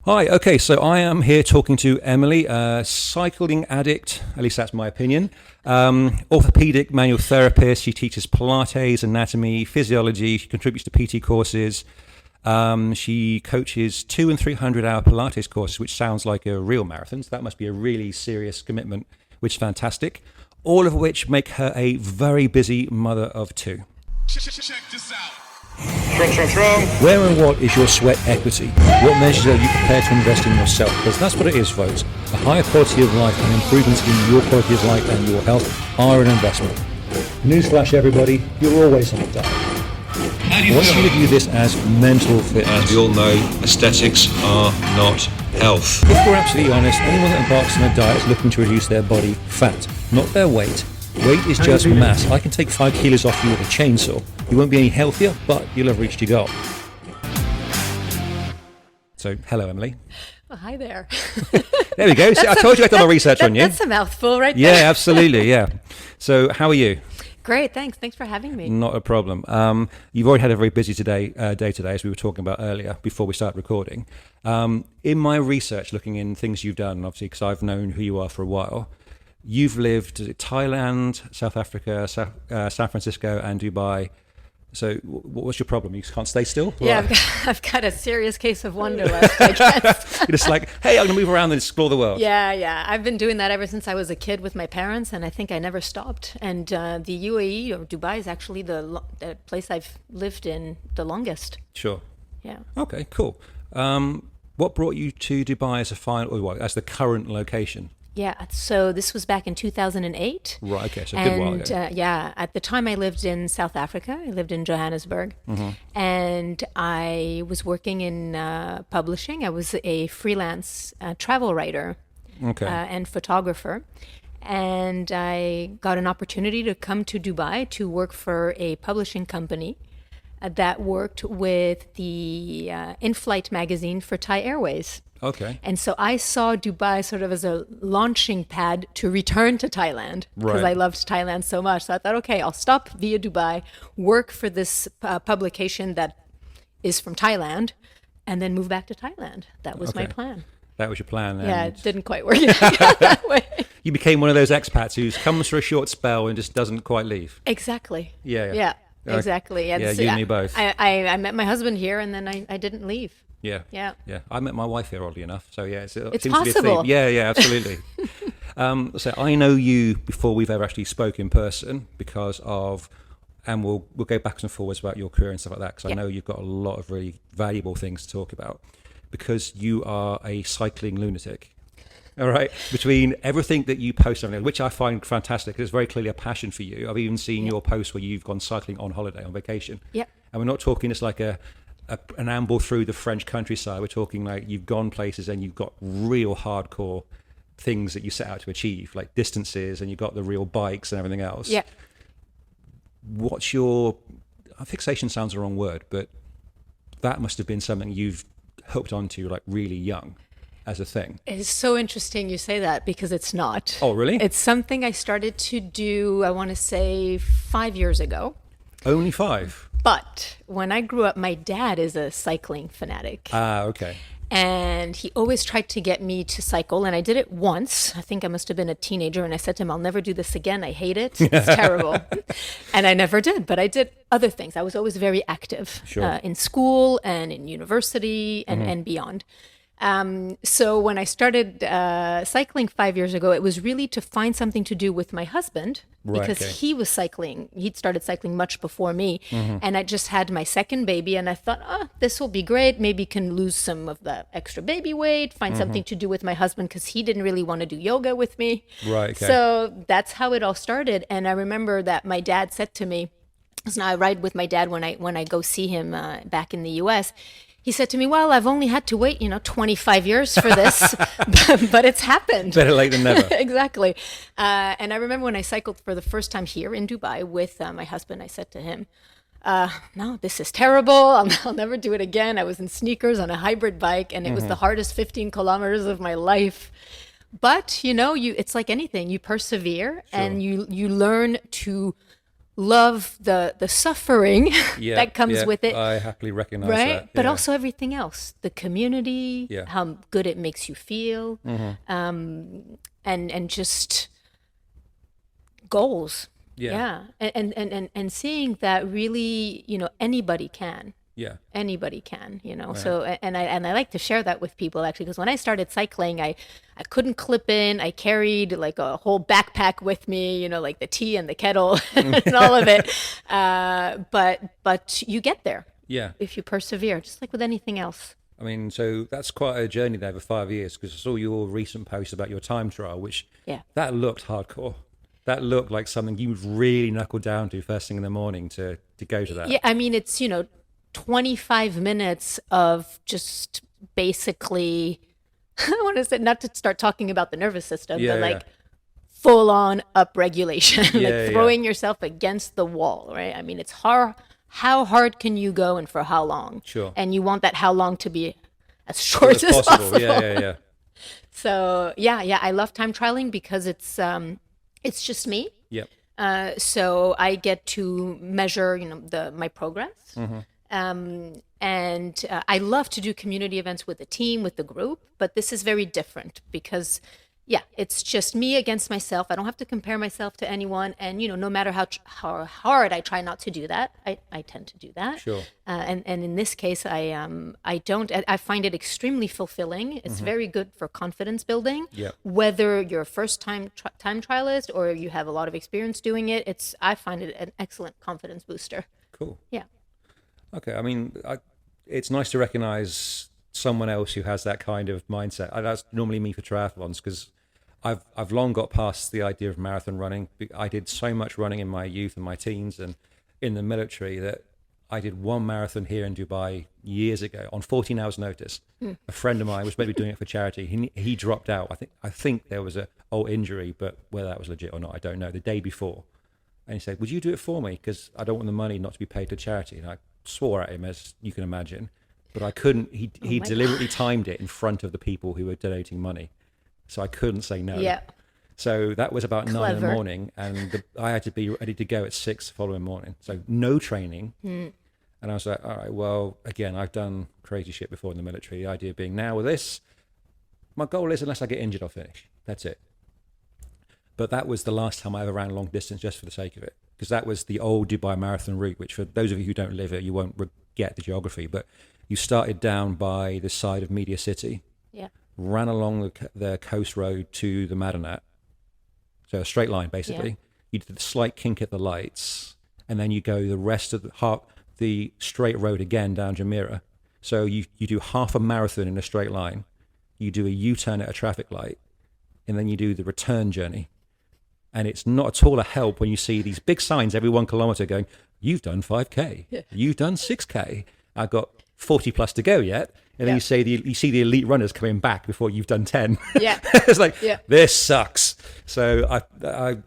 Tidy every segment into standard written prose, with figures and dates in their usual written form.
Hi, okay, so I am here talking to Emily, a cycling addict, at least that's my opinion, orthopedic manual therapist. She teaches Pilates, anatomy, physiology, she contributes to PT courses. She coaches 200 and 300 hour Pilates courses, which sounds like a real marathon, so that must be a really serious commitment, which is fantastic. All of which make her a very busy mother of two. Check this out. Shrunk. Where and what is your sweat equity? What measures are you prepared to invest in yourself? Because that's what it is, folks. A higher quality of life and improvements in your quality of life and your health are an investment. Newsflash, everybody, you're always on a diet. I want to review this as mental fitness. As we all know, aesthetics are not health. If we're absolutely honest, anyone that embarks on a diet is looking to reduce their body fat, not their weight. Weight is just mass. I can take 5 kilos off you with a chainsaw. You won't be any healthier, but you'll have reached your goal. So, hello, Emily. Well, hi there. There we go. See, I told you I'd done my research on you. That's a mouthful right Yeah, there. absolutely, yeah. So, how are you? Great, thanks. Thanks for having me. Not a problem. You've already had a very busy day today, as we were talking about earlier, before we started recording. In my research, looking in things you've done, obviously, because I've known who you are for a while, you've lived in Thailand, South Africa, San Francisco, and Dubai. So what's your problem? You can't stay still? Yeah, I've got a serious case of wanderlust, I guess. You're just like, hey, I'm going to move around and explore the world. Yeah. I've been doing that ever since I was a kid with my parents, and I think I never stopped. And the UAE, or Dubai, is actually the place I've lived in the longest. Sure. Yeah. Okay, cool. What brought you to Dubai as the current location? Yeah, so this was back in 2008. Right, okay, so a good while ago. At the time I lived in South Africa. I lived in Johannesburg. And I was working in publishing. I was a freelance travel writer and photographer. And I got an opportunity to come to Dubai to work for a publishing company that worked with the in-flight magazine for Thai Airways. Okay. And so I saw Dubai sort of as a launching pad to return to Thailand because I loved Thailand so much. So I thought, okay, I'll stop via Dubai, work for this publication that is from Thailand, and then move back to Thailand. That was my plan. That was your plan. Yeah, it didn't quite work out that way. You became one of those expats who comes for a short spell and just doesn't quite leave. Exactly. Yeah. Exactly. Yeah, you and me both. I met my husband here, and then I didn't leave. Yeah. I met my wife here, oddly enough. So yeah, it it's seems possible. to be a theme. Yeah, absolutely. So I know you before we've ever actually spoke in person because of, and we'll go backwards and forwards about your career and stuff like that because I know you've got a lot of really valuable things to talk about because you are a cycling lunatic. All right. Between everything that you post on it, which I find fantastic, it's very clearly a passion for you. I've even seen your posts where you've gone cycling on holiday, on vacation. Yeah. And we're not talking just like an amble through the French countryside. We're talking like you've gone places and you've got real hardcore things that you set out to achieve, like distances, and you've got the real bikes and everything else. Yeah. What's your fixation sounds the wrong word, but that must have been something you've hooked onto like really young as a thing. It's so interesting you say that because it's not. Oh, really? It's something I started to do, I want to say 5 years ago. Only 5? But when I grew up, my dad is a cycling fanatic. Ah, okay. And he always tried to get me to cycle. And I did it once. I think I must have been a teenager. And I said to him, I'll never do this again. I hate it. It's terrible. And I never did. But I did other things. I was always very active in school and in university and beyond. So when I started cycling 5 years ago, it was really to find something to do with my husband because he was cycling. He'd started cycling much before me. And I just had my second baby and I thought, this will be great. Maybe can lose some of the extra baby weight, find something to do with my husband because he didn't really want to do yoga with me. Right. Okay. So that's how it all started. And I remember that my dad said to me, so now I ride with my dad when I go see him back in the US. He said to me, well, I've only had to wait, 25 years for this, but it's happened. Better late than never. Exactly. And I remember when I cycled for the first time here in Dubai with my husband, I said to him, no, this is terrible. I'll never do it again. I was in sneakers on a hybrid bike, and it was the hardest 15 kilometers of my life. But, it's like anything. You persevere and you learn to love the suffering Yeah, that comes yeah, with it, I happily recognize right? that. But Yeah. also everything else, the community, Yeah. how good it makes you feel, and just goals. Yeah. Yeah. And seeing that really, anybody can. Yeah. Anybody can, So and I like to share that with people actually, because when I started cycling, I couldn't clip in. I carried like a whole backpack with me, like the tea and the kettle and all of it. But you get there Yeah. if you persevere, just like with anything else. I mean, so that's quite a journey there for 5 years, because I saw your recent post about your time trial, which Yeah. that looked hardcore. That looked like something you would really knuckle down to first thing in the morning to go to that. Yeah, I mean, it's 25 minutes of just basically, I want to say, not to start talking about the nervous system, Yeah, but like yeah. full on up regulation, Yeah, like yeah. throwing yourself against the wall, right? I mean, it's hard. How hard can you go and for how long? Sure. And you want that how long to be as short as possible. Yeah. So yeah, I love time trialing because it's just me. Yep. So I get to measure, my progress. Mm-hmm. And I love to do community events with the team, with the group, but this is very different because, yeah, it's just me against myself. I don't have to compare myself to anyone. And, no matter how hard I try not to do that, I tend to do that. Sure. And in this case, I find it extremely fulfilling. It's very good for confidence building. Yep. Whether you're a first time trialist or you have a lot of experience doing it, I find it an excellent confidence booster. Cool. Yeah. Okay. I mean, it's nice to recognize someone else who has that kind of mindset. That's normally me for triathlons, because I've long got past the idea of marathon running. I did so much running in my youth and my teens and in the military that I did one marathon here in Dubai years ago on 14 hours notice. A friend of mine was maybe doing it for charity. He dropped out. I think there was a injury, but whether that was legit or not, I don't know. The day before, and he said, "Would you do it for me? Because I don't want the money not to be paid to charity." And I swore at him, as you can imagine, but I couldn't. He deliberately timed it in front of the people who were donating money, so I couldn't say no. Yeah. So that was about 9 in the Clever. morning, and I had to be ready to go at 6 the following morning. So no training. And I was like, all right, well, again, I've done crazy shit before in the military. The idea being now with this, my goal is unless I get injured, I'll finish. That's it. But that was the last time I ever ran long distance just for the sake of it, because that was the old Dubai Marathon route, which for those of you who don't live it, you won't get the geography, but you started down by the side of Media City, Yeah. ran along the coast road to the Madinat, so a straight line basically. You did the slight kink at the lights, and then you go the rest of the straight road again down Jumeirah. So you do half a marathon in a straight line, you do a U-turn at a traffic light, and then you do the return journey. And it's not at all a help when you see these big signs every 1 kilometer going, "You've done 5K, you've done 6K, I've got 40 plus to go yet." And then you see the elite runners coming back before you've done 10. Yeah. It's like, Yeah. this sucks. So I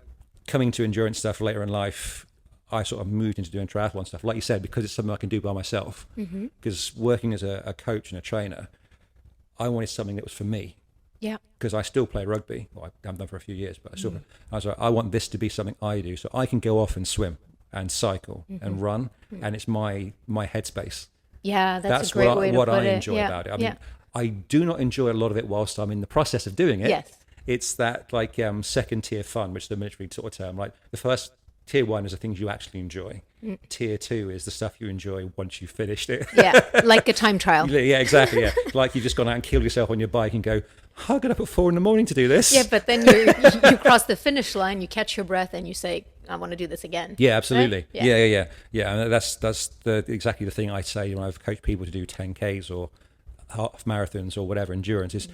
coming to endurance stuff later in life, I sort of moved into doing triathlon stuff, like you said, because it's something I can do by myself. Because working as a coach and a trainer, I wanted something that was for me. Yeah. Because I still play rugby. Well, I haven't done for a few years, but I was like, I want this to be something I do, so I can go off and swim and cycle and run, and it's my headspace. Yeah, that's a great way to what put I it. enjoy Yeah, about it. I yeah. mean, I do not enjoy a lot of it whilst I'm in the process of doing it. Yes. It's that like second tier fun, which is the military sort of term. Like the first tier 1 is the things you actually enjoy. Tier 2 is the stuff you enjoy once you've finished it. Yeah, like a time trial. Yeah, exactly. Yeah, like you've just gone out and killed yourself on your bike and go, "I got up at 4 in to do this." Yeah, but then you cross the finish line, you catch your breath, and you say, "I want to do this again." Yeah, absolutely. Right? Yeah. Yeah. And that's exactly the thing I say when I've coached people to do 10Ks or half marathons or whatever endurance is,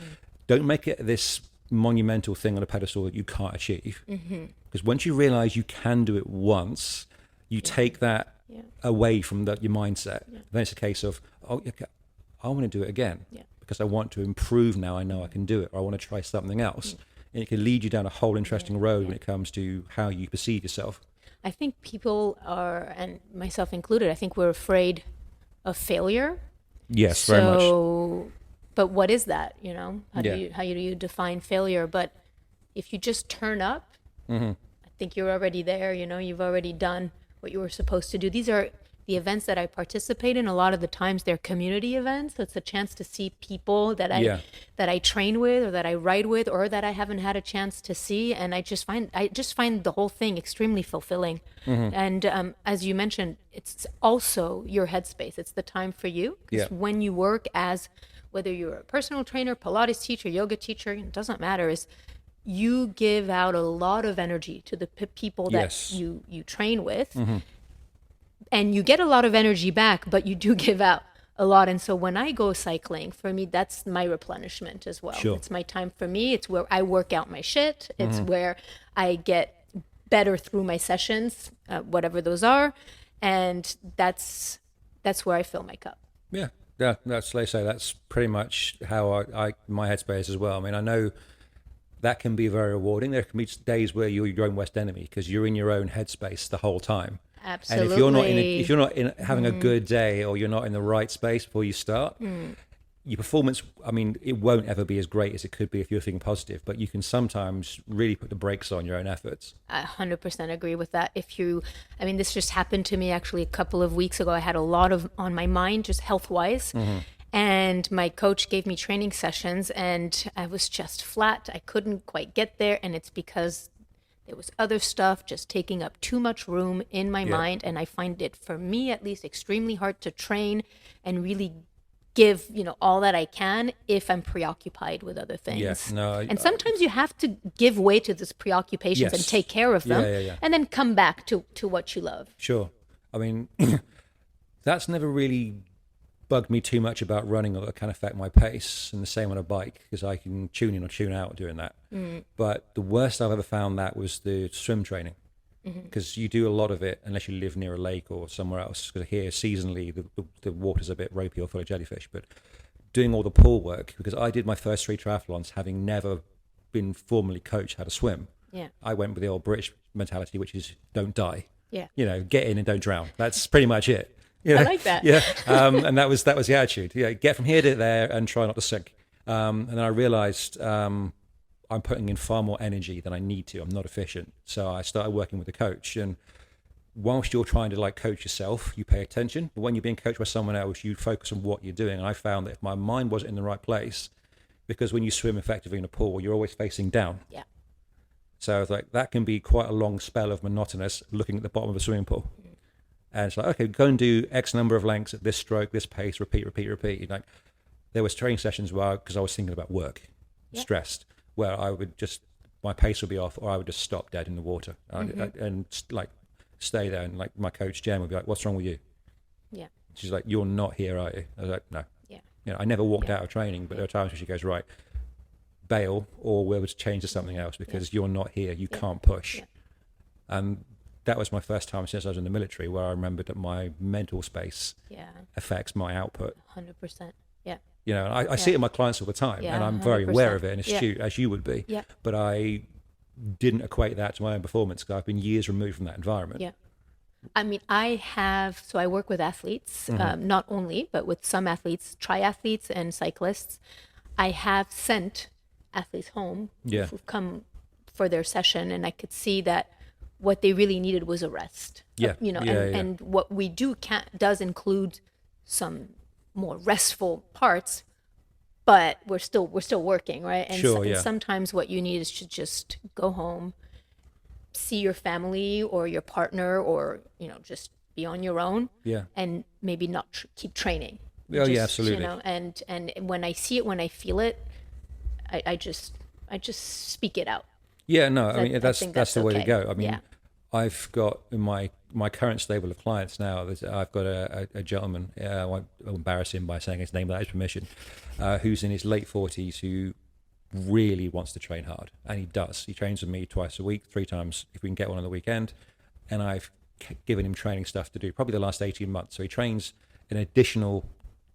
don't make it this monumental thing on a pedestal that you can't achieve. Because once you realize you can do it once, you take that away from your mindset. Then it's a case of, oh, okay, I want to do it again because I want to improve now. I know I can do it, or I want to try something else. And it can lead you down a whole interesting road when it comes to how you perceive yourself. I think people are, and myself included, I think we're afraid of failure. Yes, very much. So, but what is that? How Yeah. do you define failure? But if you just turn up, I think you're already there. You've already done what you were supposed to do. These are the events that I participate in. A lot of the times they're community events. So it's a chance to see people that I train with, or that I ride with, or that I haven't had a chance to see. And I just find the whole thing extremely fulfilling. And as you mentioned, it's also your headspace. It's the time for you. Because when you work as, whether you're a personal trainer, Pilates teacher, yoga teacher, it doesn't matter, is you give out a lot of energy to the people that you train with. And you get a lot of energy back, but you do give out a lot. And so when I go cycling, for me, that's my replenishment as well. Sure. It's my time for me. It's where I work out my shit. It's where I get better through my sessions, whatever those are. And that's where I fill my cup. Yeah, that's, like I say, that's pretty much how I my headspace as well. I mean, I know that can be very rewarding. There can be days where you're your own worst enemy because you're in your own headspace the whole time. Absolutely. And if you're not in having a good day, or you're not in the right space before you start, your performance, I mean, it won't ever be as great as it could be if you're thinking positive, but you can sometimes really put the brakes on your own efforts. I 100% agree with that. This just happened to me actually a couple of weeks ago. I had a lot on my mind, just health-wise. And my coach gave me training sessions and I was just flat. I couldn't quite get there. And it's because there was other stuff just taking up too much room in my mind. And I find it, for me at least, extremely hard to train and really give, all that I can if I'm preoccupied with other things. Yes, no. And sometimes you have to give way to these preoccupations and take care of them and then come back to what you love. Sure. I mean, that's never really bugged me too much about running, or it can affect my pace, and the same on a bike, because I can tune in or tune out doing that. But the worst I've ever found that was the swim training, because you do a lot of it unless you live near a lake or somewhere else, because here seasonally the water's a bit ropey or full of jellyfish. But doing all the pool work, because I did my first 3 triathlons having never been formally coached how to swim. I went with the old British mentality, which is don't die, get in and don't drown. That's pretty much it. I like that. And that was the attitude. Get from here to there and try not to sink. And then I realized I'm putting in far more energy than I need to. I'm not efficient. So I started working with a coach. And whilst you're trying to coach yourself, you pay attention. But when you're being coached by someone else, you focus on what you're doing. And I found that if my mind wasn't in the right place, because when you swim effectively in a pool, you're always facing down. So that can be quite a long spell of monotonous looking at the bottom of a swimming pool. And it's okay, go and do X number of lengths at this stroke, this pace, repeat. There was training sessions where, because I was thinking about work, stressed, where I would my pace would be off, or I would just stop dead in the water and stay there. And my coach, Jen, would be like, what's wrong with you? She's like, you're not here, are you? I was like, no. I never walked out of training, but there are times where she goes, right, bail, or we'll change to something else, because you're not here, you can't push. And that was my first time since I was in the military where I remembered that my mental space affects my output. 100%. I see it in my clients all the time, and I'm very 100%. Aware of it and astute, as you would be. But I didn't equate that to my own performance, because I've been years removed from that environment. I mean, so I work with athletes, not only, but with some athletes, triathletes and cyclists. I have sent athletes home who've come for their session, and I could see that what they really needed was a rest. And what we do does include some more restful parts, but we're still working, right? And, and sometimes what you need is to just go home, see your family or your partner, or just be on your own. And maybe not keep training. Absolutely. And when I see it, when I feel it, I just speak it out. That's the way to go. I mean, I've got in my current stable of clients now, I've got a gentleman, I won't embarrass him by saying his name without his permission, who's in his late 40s, who really wants to train hard. And he does. He trains with me twice a week, 3 times if we can get one on the weekend. And I've given him training stuff to do probably the last 18 months. So he trains an additional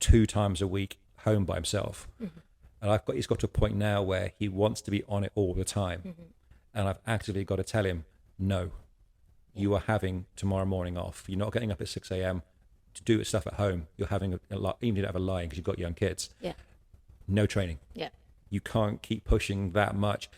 2 times a week home by himself. And he's got to a point now where he wants to be on it all the time. And I've actively got to tell him, no, you are having tomorrow morning off. You're not getting up at 6 a.m. to do stuff at home. You're having even to have a lie because you've got young kids. No training. You can't keep pushing that much.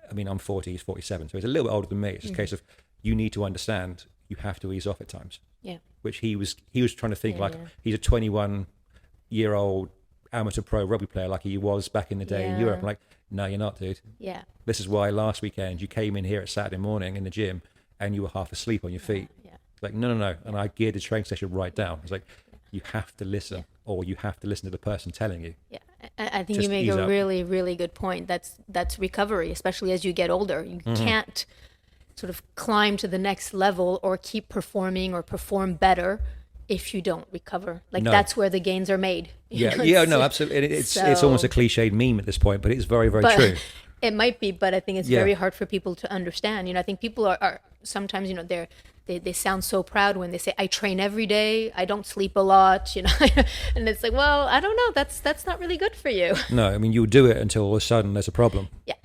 I mean, I'm 40, he's 47, so he's a little bit older than me. It's just a case of, you need to understand you have to ease off at times. Yeah. Which he was trying to think like he's a 21-year-old amateur pro rugby player like he was back in the day in Europe. I'm like, no, you're not, dude. Yeah. This is why last weekend you came in here at Saturday morning in the gym and you were half asleep on your feet. Yeah. It's like, no. And I geared the training session right down. It's like, you have to listen, or you have to listen to the person telling you. Yeah. I think Just you make ease a up. really, really good point. That's recovery, especially as you get older. You can't sort of climb to the next level or keep performing or perform better if you don't recover. Like No. that's where the gains are made. You know, Yeah, it's- no, absolutely. It's so- almost a cliched meme at this point, but it's very, very but true. It might be, but I think it's Yeah. very hard for people to understand. You know, I think people are sometimes, you know, they sound so proud when they say, I train every day, I don't sleep a lot, you know, and it's like, well, I don't know, that's not really good for you. No, I mean, you'll do it until all of a sudden there's a problem. Yeah.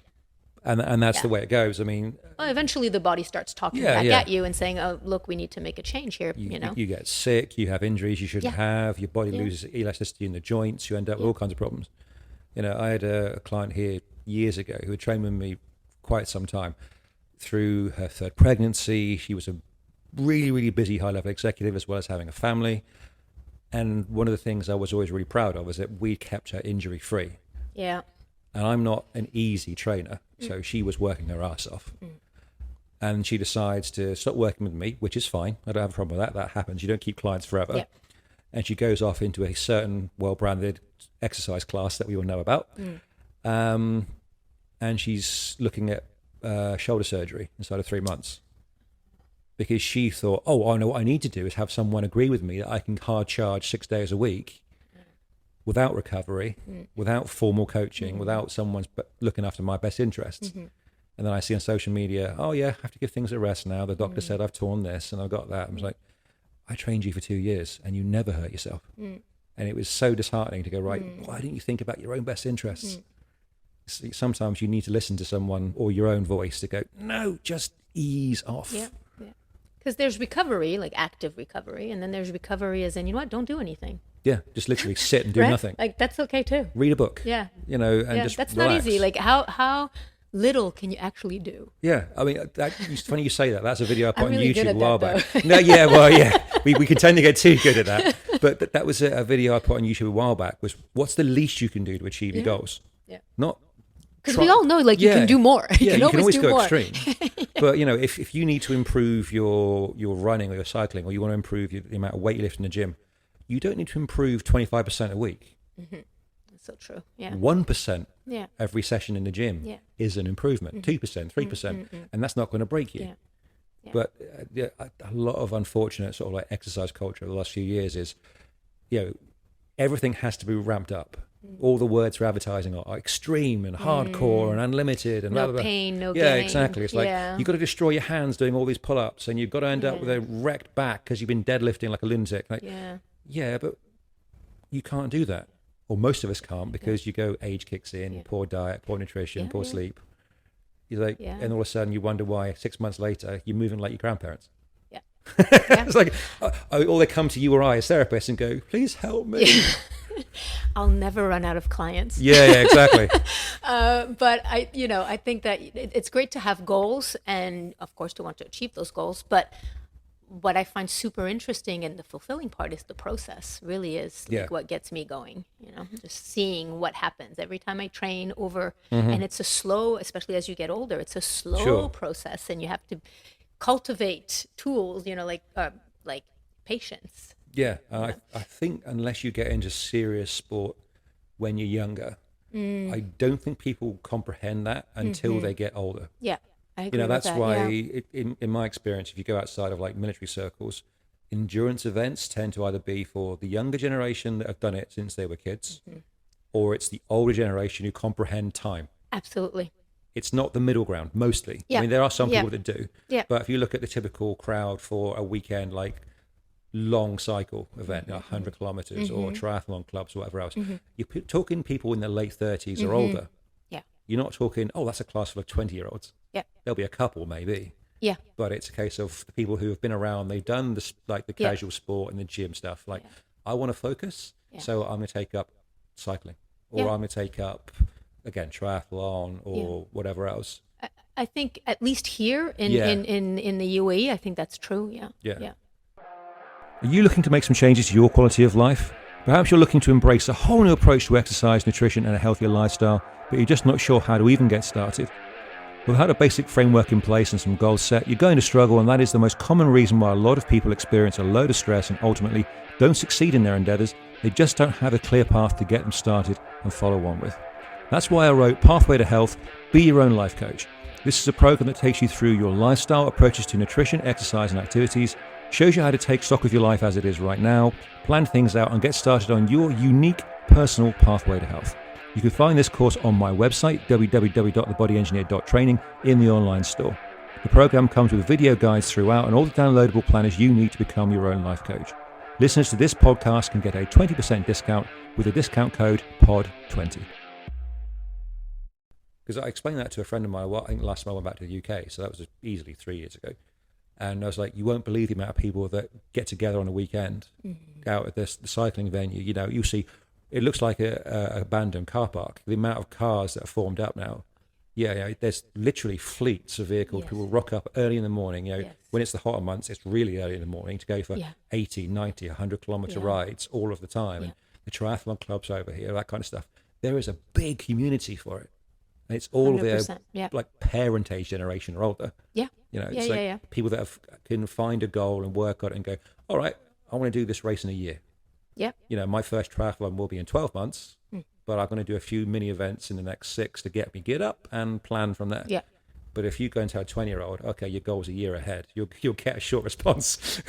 And that's the way it goes. I mean, Well, eventually the body starts talking Yeah, back yeah. at you and saying, oh, look, we need to make a change here, you know? you get sick, you have injuries you shouldn't have, your body Yeah. loses elasticity in the joints, you end up with all kinds of problems. You know, I had a client here years ago who had trained with me quite some time. Through her third pregnancy, she was a really, really busy high-level executive as well as having a family. And one of the things I was always really proud of is that we kept her injury-free. Yeah. And I'm not an easy trainer, so she was working her ass off. And she decides to stop working with me, which is fine. I don't have a problem with that. That happens. You don't keep clients forever. Yeah. And she goes off into a certain well-branded exercise class that we all know about. And she's looking at shoulder surgery inside of 3 months. Because she thought, I know what I need to do is have someone agree with me that I can hard charge 6 days a week without recovery, without formal coaching, without someone's looking after my best interests. And then I see on social media, I have to give things a rest now. The doctor said I've torn this and I've got that. I was like, I trained you for 2 years and you never hurt yourself. And it was so disheartening to go, right, why didn't you think about your own best interests? Sometimes you need to listen to someone or your own voice to go, no, just ease off. Yeah. Because there's recovery, like active recovery, and then there's recovery as in, you know what, don't do anything. Yeah, just literally sit and do Right? nothing. Like that's okay too. Read a book. Yeah. You know, and Yeah, just that's relax. not easy. Like how little can you actually do? Yeah, I mean, it's funny you say that. That's a video I put I'm on really good YouTube a at while that, back. No, yeah, well, yeah, we can tend to get too good at that. But that was a video I put on YouTube a while back. Was what's the least you can do to achieve your goals? Yeah. Not Because we all know, like, you can do more. Yeah, you can always do go more. extreme. But you know, if you need to improve your running or your cycling, or you want to improve the amount of weight you lift in the gym, you don't need to improve 25% a week. That's so true. Yeah. 1% Yeah. every session in the gym Yeah. is an improvement. 2%, 3%, and that's not going to break you. Yeah. Yeah. But a lot of unfortunate sort of like exercise culture the last few years is, everything has to be ramped up. All the words for advertising are extreme and hardcore and unlimited and No blah, blah, blah. pain, no Yeah, gain. exactly. It's like Yeah. you've got to destroy your hands doing all these pull-ups, and you've got to end up with a wrecked back because you've been deadlifting like a lunatic. Like, Yeah. but you can't do that, or most of us can't, because you go, age kicks in, poor diet, poor nutrition, poor sleep. You're like, and all of a sudden you wonder why 6 months later you're moving like your grandparents. Yeah. It's like, or they come to you or I as therapists and go, please help me. I'll never run out of clients. Yeah, exactly. But I think that it's great to have goals and of course to want to achieve those goals. But what I find super interesting and the fulfilling part is the process. Really is like what gets me going. Just seeing what happens every time I train over, and it's a slow, especially as you get older, it's a slow process, and you have to cultivate tools. Like patience. Yeah, I think unless you get into serious sport when you're younger, I don't think people comprehend that until they get older. Yeah, I agree That's with that, why, in my experience, if you go outside of like military circles, endurance events tend to either be for the younger generation that have done it since they were kids, or it's the older generation who comprehend time. Absolutely. It's not the middle ground, mostly. Yeah. I mean, there are some people that do. Yeah. But if you look at the typical crowd for a weekend, like long cycle event, 100 kilometers or triathlon clubs or whatever else, you're talking people in their late 30s or older. Yeah. You're not talking, that's a class full of 20-year-olds. Yeah. There'll be a couple maybe. Yeah. But it's a case of the people who have been around, they've done this, like the casual sport and the gym stuff. Like, I want to focus, so I'm going to take up cycling, or I'm going to take up, again, triathlon or whatever else. I think at least here in the UAE, I think that's true. Yeah. Are you looking to make some changes to your quality of life? Perhaps you're looking to embrace a whole new approach to exercise, nutrition, and a healthier lifestyle, but you're just not sure how to even get started. Without a basic framework in place and some goals set, you're going to struggle, and that is the most common reason why a lot of people experience a load of stress and ultimately don't succeed in their endeavours. They just don't have a clear path to get them started and follow on with. That's why I wrote Pathway to Health, Be Your Own Life Coach. This is a program that takes you through your lifestyle approaches to nutrition, exercise and activities, shows you how to take stock of your life as it is right now, plan things out and get started on your unique personal pathway to health. You can find this course on my website, www.thebodyengineer.training, in the online store. The program comes with video guides throughout and all the downloadable planners you need to become your own life coach. Listeners to this podcast can get a 20% discount with the discount code POD20. Because I explained that to a friend of mine, I think last time I went back to the UK, so that was easily 3 years ago. And I was like, you won't believe the amount of people that get together on a weekend out at the cycling venue. You know, you see, it looks like a abandoned car park. The amount of cars that are formed up now. Yeah, there's literally fleets of vehicles. Yes. People rock up early in the morning. You know, yes. When it's the hotter months, it's really early in the morning to go for 80, 90, 100 kilometer rides all of the time. Yeah. And the triathlon clubs over here, that kind of stuff. There is a big community for it. And it's all their like parent age generation or older. Yeah. You know, it's people that can find a goal and work on it and go, all right, I want to do this race in a year. Yeah. You know, my first triathlon will be in 12 months, but I'm going to do a few mini events in the next 6 to get me get up and plan from there. Yeah. But if you go and tell a 20-year-old, okay, your goal's a year ahead, you'll get a short response.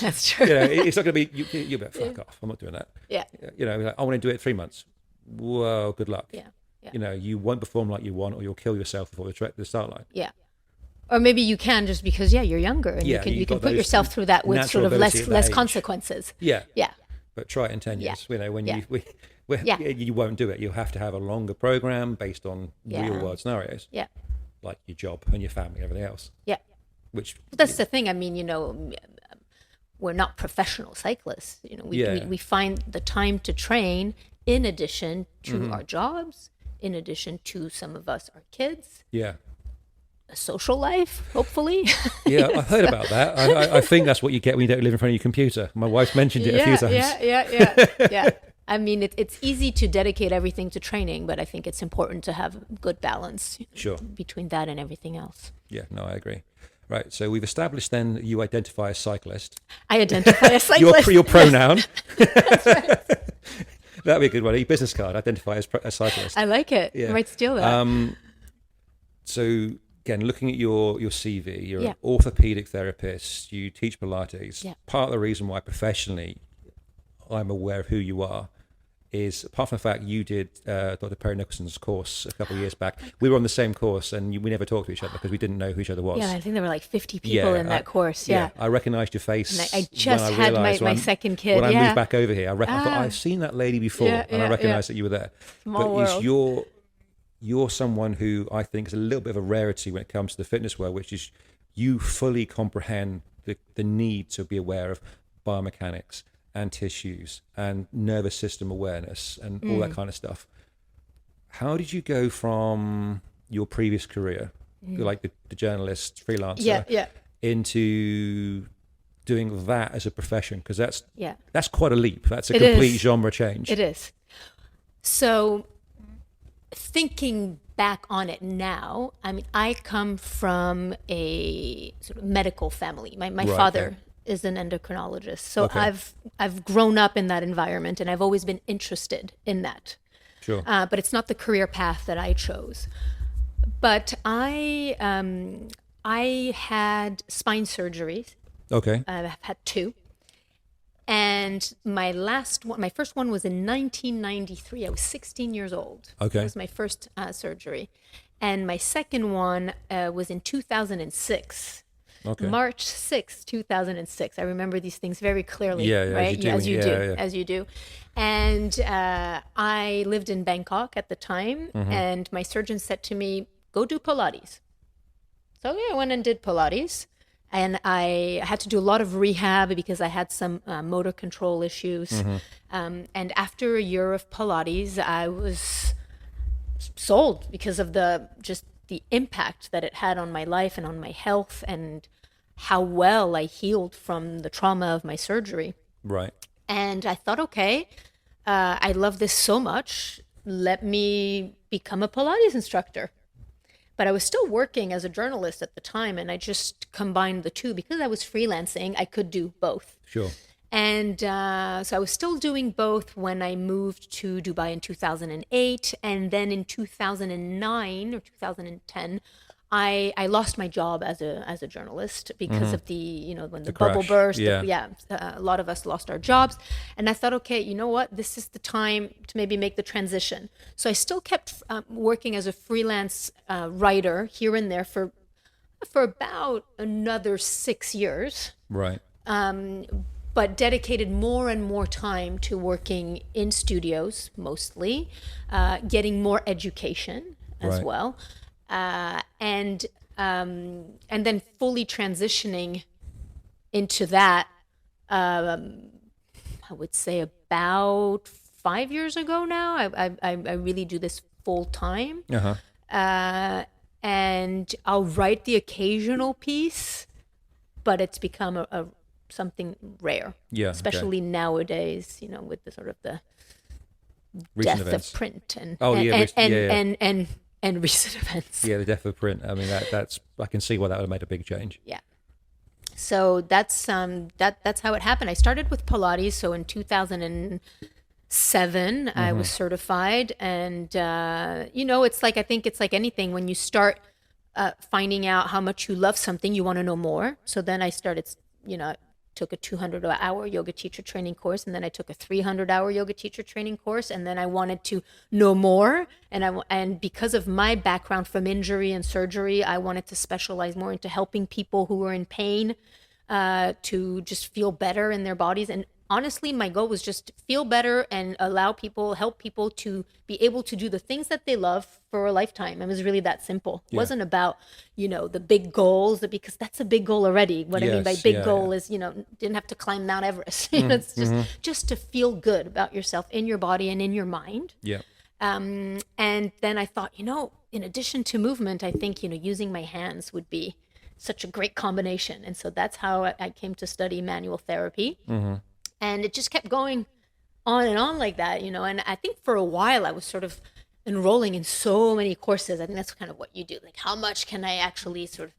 That's true. You know, it's not going to be, you'll be like, fuck off, I'm not doing that. Yeah. You know, like, I want to do it in 3 months. Whoa, good luck. Yeah. You know, you won't perform like you want, or you'll kill yourself before the start line. Yeah. Or maybe you can just because you're younger and you can put yourself through that with sort of less consequences. Yeah. Yeah. But try it in 10 years. You know, when you won't do it. You'll have to have a longer program based on real world scenarios. Yeah. Like your job and your family and everything else. Yeah. Which that's the thing. I mean, you know, we're not professional cyclists. You know, we find the time to train in addition to our jobs, in addition to some of us, our kids. Yeah. A social life, hopefully. Yeah, I heard about that. I think that's what you get when you don't live in front of your computer. My wife mentioned it a few times. Yeah. I mean, it's easy to dedicate everything to training, but I think it's important to have good balance between that and everything else. Yeah, no, I agree. Right, so we've established then that you identify as cyclist. I identify as cyclist. your pronoun. That's right. That'd be a good one. Your business card, identify as cyclist. I like it. Yeah. I might steal that. So again, looking at your CV, you're an orthopedic therapist, you teach Pilates. Yeah. Part of the reason why professionally I'm aware of who you are is, apart from the fact you did Dr. Perry Nicholson's course a couple of years back, we were on the same course and we never talked to each other because we didn't know who each other was. Yeah, I think there were like 50 people in that course. Yeah. I recognized your face. And I just had my second kid. When I moved back over here, I thought, I've seen that lady before, and I recognized that you were there. Small world. You're someone who I think is a little bit of a rarity when it comes to the fitness world, which is you fully comprehend the need to be aware of biomechanics and tissues and nervous system awareness and all that kind of stuff. How did you go from your previous career, like the journalist, freelancer, into doing that as a profession? Because that's quite a leap. That's a complete genre change. It is. So thinking back on it now, I mean, I come from a sort of medical family. My father is an endocrinologist. So I've grown up in that environment and I've always been interested in that. Sure. But it's not the career path that I chose. But I had spine surgeries. Okay. I've had 2. And my first one was in 1993. I was 16 years old. Okay. That was my first surgery. And my second one was in 2006. Okay. March 6, 2006. I remember these things very clearly, right? As you do. And I lived in Bangkok at the time, and my surgeon said to me, go do Pilates. So I went and did Pilates. And I had to do a lot of rehab because I had some motor control issues. And after a year of Pilates, I was sold because of the just the impact that it had on my life and on my health, and how well I healed from the trauma of my surgery. Right. And I thought, okay, I love this so much. Let me become a Pilates instructor. But I was still working as a journalist at the time, and I just combined the two because I was freelancing. I could do both. Sure. And so I was still doing both when I moved to Dubai in 2008. And then in 2009 or 2010, I lost my job as a journalist because of the, when the bubble crash. burst. Yeah. A lot of us lost our jobs. And I thought, okay, you know what? This is the time to maybe make the transition. So I still kept working as a freelance writer here and there for about another 6 years. Right. But dedicated more and more time to working in studios, mostly, getting more education as Right. well, and then fully transitioning into that. I would say about 5 years ago now. I really do this full time, and I'll write the occasional piece, but it's become a something rare, especially nowadays, with the sort of the Recent death events. of print and recent events. Yeah, the death of print. I mean, that's I can see why that would have made a big change. Yeah. So that's how it happened. I started with Pilates. So in 2007, I was certified, and it's like, I think it's like anything. When you start finding out how much you love something, you want to know more. So then I started, took a 200-hour yoga teacher training course, and then I took a 300-hour yoga teacher training course, and then I wanted to know more, and because of my background from injury and surgery, I wanted to specialize more into helping people who were in pain to just feel better in their bodies. And honestly, my goal was just to feel better and help people to be able to do the things that they love for a lifetime. It was really that simple. It wasn't about, the big goals, because that's a big goal already. What I mean by big goal is, didn't have to climb Mount Everest. It's just to feel good about yourself in your body and in your mind. Yeah. And then I thought, in addition to movement, I think, using my hands would be such a great combination. And so that's how I came to study manual therapy. And it just kept going on and on like that, and I think for a while I was sort of enrolling in so many courses. I think that's kind of what you do. Like, how much can I actually sort of,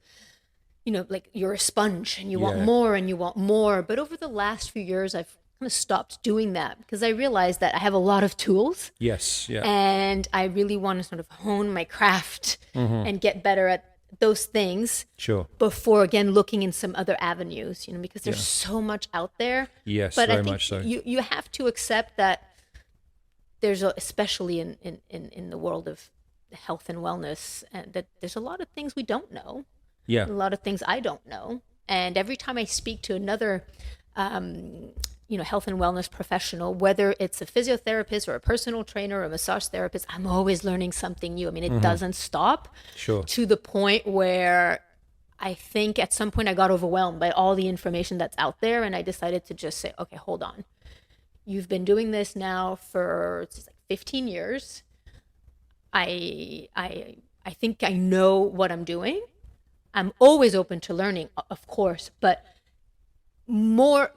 like you're a sponge and you want more and you want more. But over the last few years, I've kind of stopped doing that because I realized that I have a lot of tools. Yes. Yeah. And I really want to sort of hone my craft and get better at those things. Sure. Before, again, looking in some other avenues, because there's so much out there. Yes, but very I think much so. You have to accept that there's especially in the world of health and wellness, that there's a lot of things we don't know. Yeah. A lot of things I don't know. And every time I speak to another health and wellness professional, whether it's a physiotherapist or a personal trainer or a massage therapist, I'm always learning something new. I mean, it doesn't stop. Sure. To the point where I think at some point I got overwhelmed by all the information that's out there, and I decided to just say, okay, hold on. You've been doing this now for 15 years. I think I know what I'm doing. I'm always open to learning, of course, but more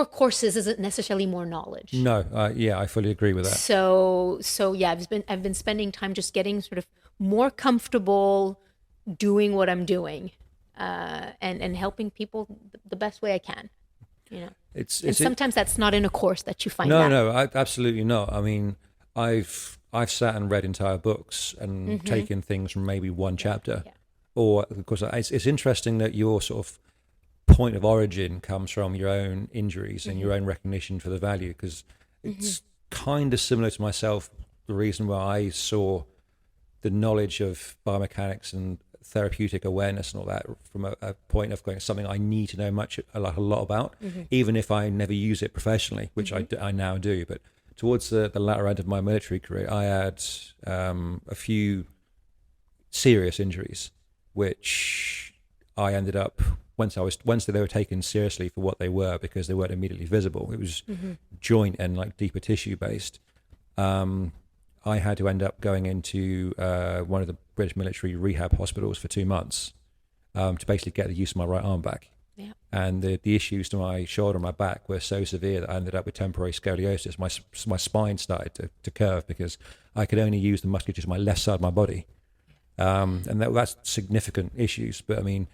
courses isn't necessarily more knowledge. No, I fully agree with that. So yeah, I've been spending time just getting sort of more comfortable doing what I'm doing, and helping people the best way I can. And sometimes that's not in a course that you find that. No, absolutely not. I mean, I've sat and read entire books and taken things from maybe one chapter, or of course, it's interesting that your sort of point of origin comes from your own injuries and your own recognition for the value, because it's kind of similar to myself. The reason why I saw the knowledge of biomechanics and therapeutic awareness and all that from a point of going, something I need to know a lot about, even if I never use it professionally, which I now do. But towards the latter end of my military career, I had a few serious injuries, which I ended up, once they were taken seriously for what they were, because they weren't immediately visible. It was joint and like deeper tissue based. I had to end up going into one of the British military rehab hospitals for 2 months to basically get the use of my right arm back. Yeah. And the issues to my shoulder and my back were so severe that I ended up with temporary scoliosis. My spine started to curve because I could only use the musculature of my left side of my body. And that's significant issues. But I mean,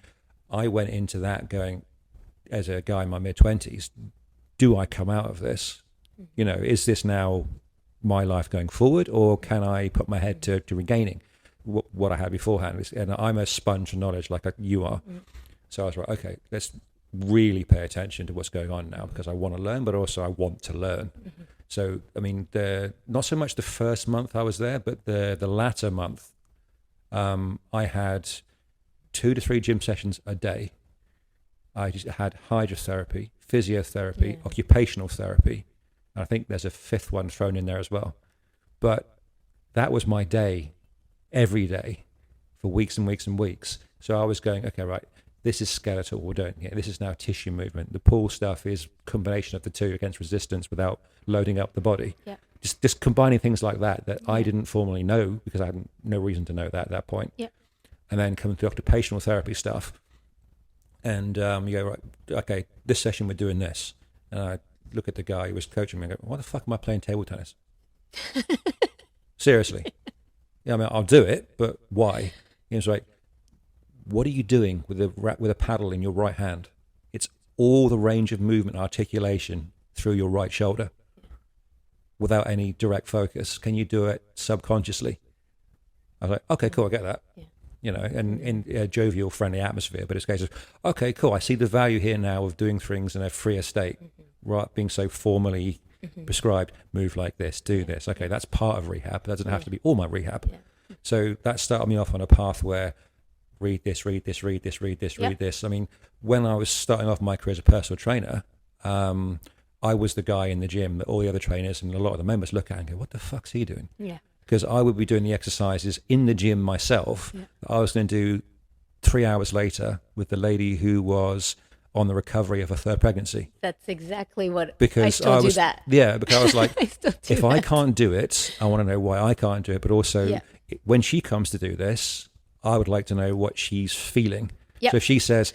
I went into that going, as a guy in my mid-20s, do I come out of this? You know, is this now my life going forward, or can I put my head to regaining what I had beforehand? And I'm a sponge for knowledge like you are. So I was like, okay, let's really pay attention to what's going on now, because I want to learn, but also I want to learn. So, I mean, not so much the first month I was there, but the latter month, I had 2 to 3 gym sessions a day. I just had hydrotherapy, physiotherapy, occupational therapy. And I think there's a 5th one thrown in there as well. But that was my day, every day, for weeks and weeks and weeks. So I was going, okay, right, this is skeletal, we're doing it. This is now tissue movement. The pull stuff is combination of the two against resistance without loading up the body. Yeah. Just combining things like that I didn't formally know, because I had no reason to know that at that point. Yeah. And then coming to occupational therapy stuff. And you go, right, okay, this session we're doing this. And I look at the guy who was coaching me and go, why the fuck am I playing table tennis? Seriously. Yeah, I mean, I'll do it, but why? He was like, what are you doing with a paddle in your right hand? It's all the range of movement, articulation through your right shoulder without any direct focus. Can you do it subconsciously? I was like, okay, cool, I get that. Yeah. You know, and in a jovial, friendly atmosphere. But it's a case of, okay, cool, I see the value here now of doing things in a freer state, right? Being so formally prescribed, move like this, do this. Okay, that's part of rehab. That doesn't have to be all my rehab. Yeah. So that started me off on a path where read this. I mean, when I was starting off my career as a personal trainer, I was the guy in the gym that all the other trainers and a lot of the members look at and go, what the fuck's he doing? Yeah. Because I would be doing the exercises in the gym myself. Yeah. I was going to do 3 hours later with the lady who was on the recovery of her 3rd pregnancy. That's exactly what because I still do that. Yeah, because I was like, I can't do it, I want to know why I can't do it. But also, when she comes to do this, I would like to know what she's feeling. Yep. So if she says,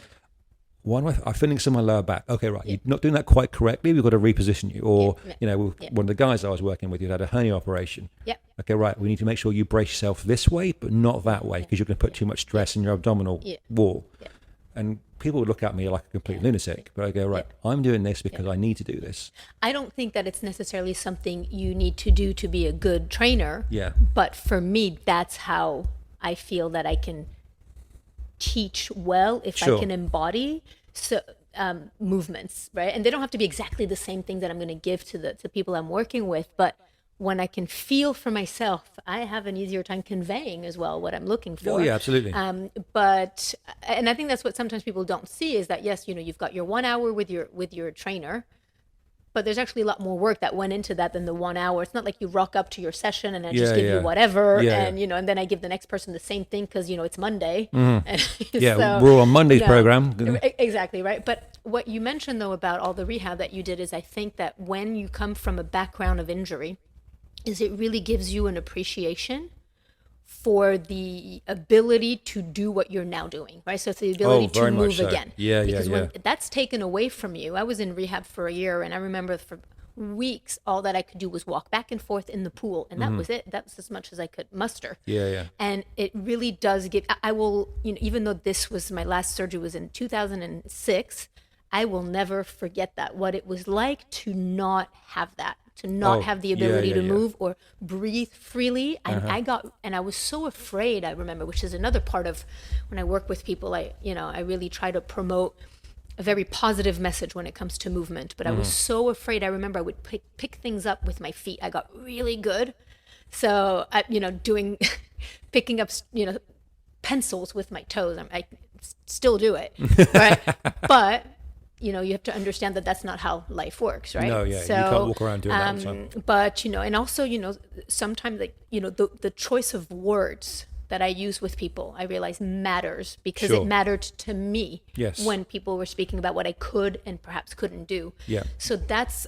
why am I feeling some in my lower back? Okay, right, you're not doing that quite correctly. We've got to reposition you. Or, you know, one of the guys I was working with, you had a hernia operation. Yep. Okay, right, we need to make sure you brace yourself this way, but not that way, because you're going to put too much stress in your abdominal wall. Yep. And people would look at me like a complete lunatic, but I go, right, I'm doing this because I need to do this. I don't think that it's necessarily something you need to do to be a good trainer. Yeah. But for me, that's how I feel that I can teach well if I can embody movements, right? And they don't have to be exactly the same thing that I'm going to give to the people I'm working with, but when I can feel for myself, I have an easier time conveying as well what I'm looking for. Oh yeah, absolutely. But I think that's what sometimes people don't see is that yes, you know, you've got your 1 hour with your trainer, but there's actually a lot more work that went into that than the 1 hour. It's not like you rock up to your session and I just give you whatever, and you know, and then I give the next person the same thing because you know it's Monday. And so, we're on Monday's program. Exactly right. But what you mentioned though about all the rehab that you did is I think that when you come from a background of injury, is it really gives you an appreciation for the ability to do what you're now doing, right? So it's the ability to move again. Because when that's taken away from you, I was in rehab for a year and I remember for weeks, all that I could do was walk back and forth in the pool. And that was it. That was as much as I could muster. And it really does give, I will, you know, even though this was my last surgery was in 2006, I will never forget that, what it was like to not have that. To not have the ability to move or breathe freely. And I was so afraid, I remember, which is another part of when I work with people, I really try to promote a very positive message when it comes to movement. But I was so afraid. I remember I would pick things up with my feet. I got really good. So, picking up, pencils with my toes. I still do it, right? But you know, you have to understand that that's not how life works, right? No, so, you can't walk around doing that. But, and also, sometimes, the choice of words that I use with people, I realize matters because Sure. it mattered to me Yes. when people were speaking about what I could and perhaps couldn't do. Yeah. So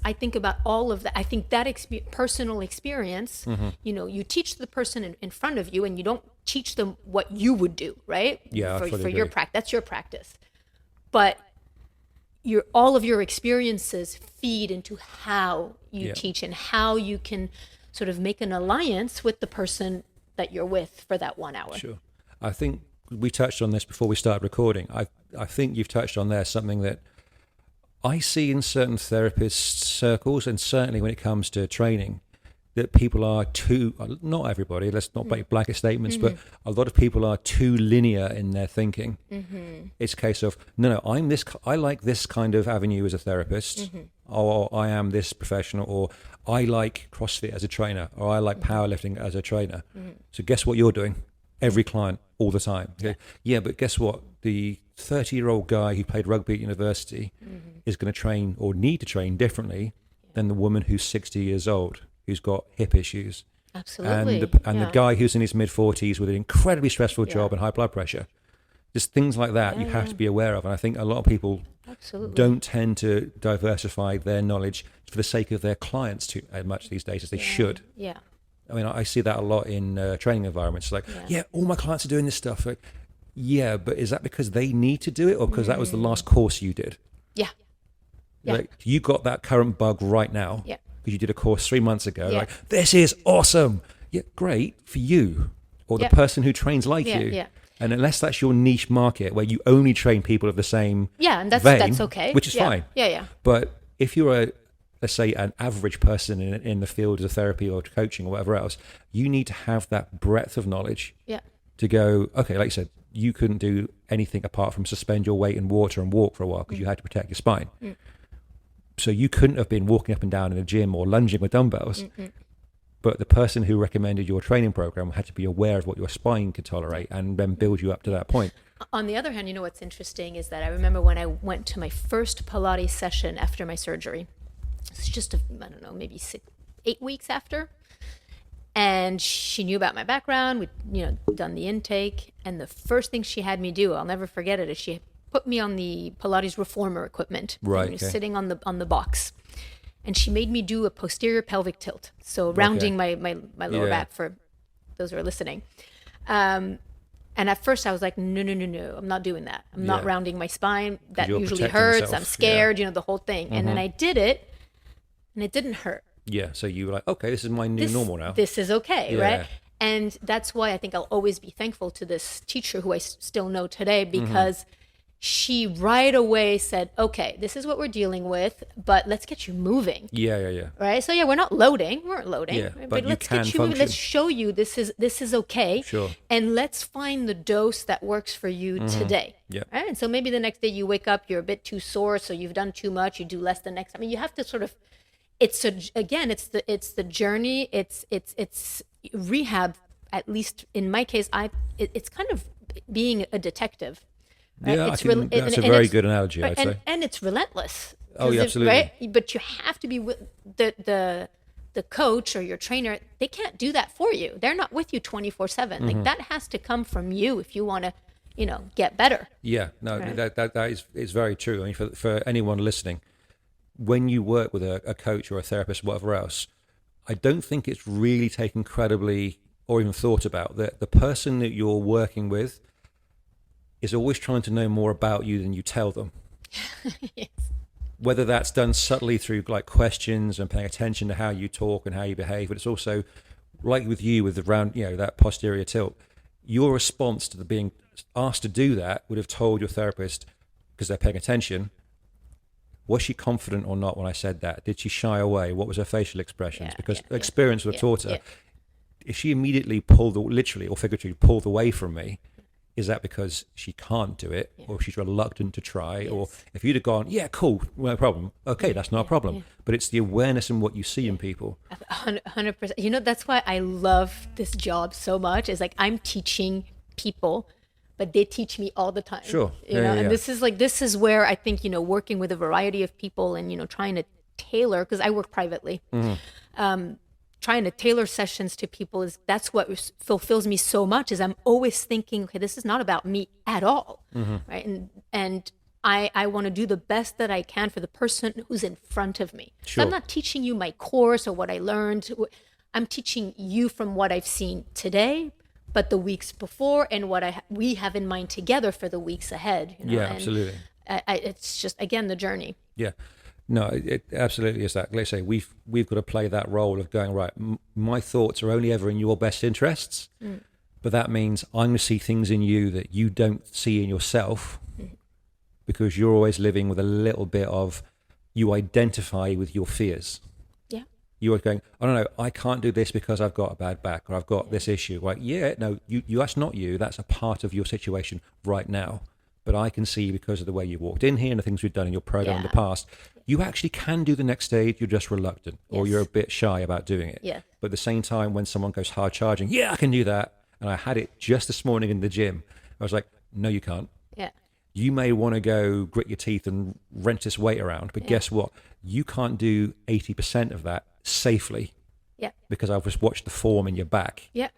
I think about all of that. I think that personal experience, Mm-hmm. you teach the person in front of you and you don't teach them what you would do, right? Yeah, I For fully your agree. practice, that's your practice. But all of your experiences feed into how you Yeah. teach and how you can sort of make an alliance with the person that you're with for that 1 hour. Sure. I think we touched on this before we started recording. I think you've touched on there something that I see in certain therapist circles, and certainly when it comes to training, that people are too, not everybody, let's not make blanket statements, but a lot of people are too linear in their thinking. It's a case of, no, I like this kind of avenue as a therapist, or I am this professional, or I like CrossFit as a trainer, or I like powerlifting as a trainer. So guess what you're doing? Every client, all the time. Okay? Yeah, but guess what? The 30-year-old guy who played rugby at university is going to train or need to train differently than the woman who's 60 years old, who's got hip issues. Absolutely. And the guy who's in his mid-40s with an incredibly stressful job and high blood pressure. Just things like that you have to be aware of. And I think a lot of people don't tend to diversify their knowledge for the sake of their clients too much these days as they should. Yeah. I mean, I see that a lot in training environments. Like, all my clients are doing this stuff. Like, yeah, but is that because they need to do it or because that was the last course you did? Yeah. Like, you got that current bug right now Yeah. because you did a course 3 months ago. Yeah. Like, this is awesome. Yeah, great for you or the person who trains like you. Yeah. And unless that's your niche market where you only train people of the same And that's vein, okay. which is fine. Yeah. But if you're let's say an average person in the field of therapy or coaching or whatever else, you need to have that breadth of knowledge to go, okay, like you said, you couldn't do anything apart from suspend your weight in water and walk for a while because you had to protect your spine. So you couldn't have been walking up and down in a gym or lunging with dumbbells. But the person who recommended your training program had to be aware of what your spine could tolerate and then build you up to that point. On the other hand, what's interesting is that I remember when I went to my first Pilates session after my surgery. It's just, maybe 8 weeks after. And she knew about my background. We'd, done the intake. And the first thing she had me do, I'll never forget it, is she put me on the Pilates reformer equipment. Right. Okay. Sitting on the box. And she made me do a posterior pelvic tilt. So rounding my lower back for those who are listening. And at first I was like, no, I'm not doing that. I'm not rounding my spine. That you're usually protecting hurts. yourself. I'm scared, the whole thing. And then I did it and it didn't hurt. Yeah, so you were like, okay, this is my new normal now. This is okay, Yeah. right? And that's why I think I'll always be thankful to this teacher who I still know today because she right away said, okay, this is what we're dealing with, but let's get you moving. Yeah. Right? So we're not loading. We weren't loading. Yeah, right? but you let's can get you moving. function. Let's show you this is okay. Sure. And let's find the dose that works for you today. Yeah. Right? And so maybe the next day you wake up, you're a bit too sore, so you've done too much, you do less the next time. I mean, you have to sort of it's the journey, it's rehab, at least in my case. It's kind of being a detective. Right? Yeah, It's that's a and very it's- good analogy, I'd say. And it's relentless. Oh, 'Cause yeah, absolutely. Right? But you have to be with the coach or your trainer. They can't do that for you. They're not with you 24/7. Mm-hmm. Like that has to come from you if you want to, get better. Yeah, no, Right. that is very true. I mean, for anyone listening, when you work with a coach or a therapist, whatever else, I don't think it's really taken credibly or even thought about that the person that you're working with is always trying to know more about you than you tell them. Yes. Whether that's done subtly through like questions and paying attention to how you talk and how you behave, but it's also like with you with the round, that posterior tilt. Your response to the being asked to do that would have told your therapist, because they're paying attention, was she confident or not when I said that? Did she shy away? What was her facial expressions? Because experience would have taught her. If she immediately literally or figuratively pulled away from me, is that because she can't do it or she's reluctant to try? Or if you'd have gone, yeah, cool, no problem. Okay, that's not a problem. But it's the awareness in what you see in people. 100%. That's why I love this job so much. Is like I'm teaching people, but they teach me all the time. Sure. And this is where I think, working with a variety of people and, trying to tailor, because I work privately, trying to tailor sessions to people is that's what fulfills me so much, is I'm always thinking, okay, this is not about me at all, right? And I want to do the best that I can for the person who's in front of me. So I'm not teaching you my course or what I learned. I'm teaching you from what I've seen today, but the weeks before, and what we have in mind together for the weeks ahead. You know? Yeah, and absolutely. It's just, again, the journey. Yeah. No, it absolutely is that. Let's say we've got to play that role of going, right, my thoughts are only ever in your best interests, but that means I'm going to see things in you that you don't see in yourself, because you're always living with a little bit of, you identify with your fears. Yeah. You are going, I don't know, I can't do this because I've got a bad back, or I've got this issue. Like, yeah, no, you that's not you. That's a part of your situation right now. But I can see, because of the way you walked in here and the things we've done in your program in the past, you actually can do the next stage. You're just reluctant, or you're a bit shy about doing it. Yeah. But at the same time, when someone goes hard charging, yeah, I can do that. And I had it just this morning in the gym. I was like, no, you can't. Yeah. You may want to go grit your teeth and wrench this weight around, but guess what? You can't do 80% of that safely. Yeah. Because I've just watched the form in your back. Yeah.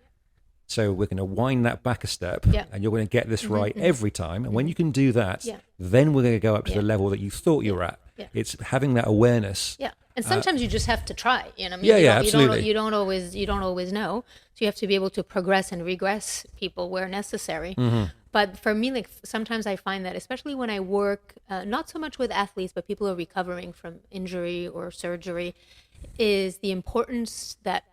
So we're going to wind that back a step, and you're going to get this right every time. And when you can do that, then we're going to go up to the level that you thought you were at. Yeah. It's having that awareness. Yeah. And sometimes you just have to try, you know. Absolutely. You don't always know. So you have to be able to progress and regress people where necessary. But for me, like, sometimes I find that, especially when I work, not so much with athletes, but people who are recovering from injury or surgery, is the importance that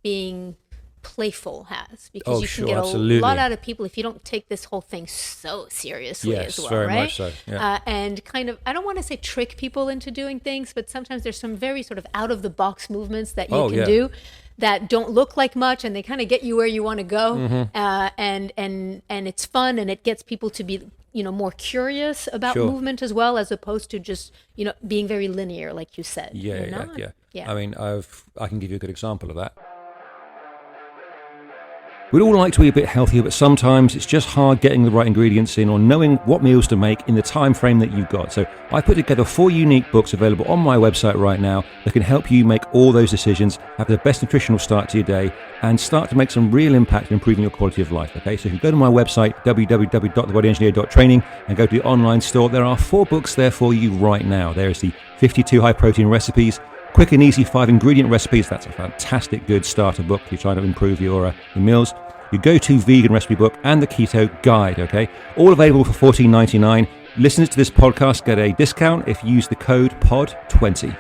being playful has, because you can get a lot out of people if you don't take this whole thing so seriously as well, very right? much so. Yeah. And kind of, I don't want to say trick people into doing things, but sometimes there's some very sort of out of the box movements that you can do that don't look like much, and they kind of get you where you want to go. And it's fun, and it gets people to be, you know, more curious about movement as well, as opposed to just, you know, being very linear, like you said. Yeah. I mean, I can give you a good example of that. We'd all like to be a bit healthier, but sometimes it's just hard getting the right ingredients in, or knowing what meals to make in the time frame that you've got. So I put together 4 unique books available on my website right now that can help you make all those decisions, have the best nutritional start to your day, and start to make some real impact in improving your quality of life. Okay, so if you go to my website, www.thebodyengineer.training, and go to the online store, there are 4 books there for you right now. There is the 52 high protein recipes, quick and easy 5 ingredient recipes. That's a fantastic good starter book if you're trying to improve your meals. Your go-to vegan recipe book, and the keto guide. Okay, all available for $14.99. Listeners to this podcast get a discount if you use the code POD20.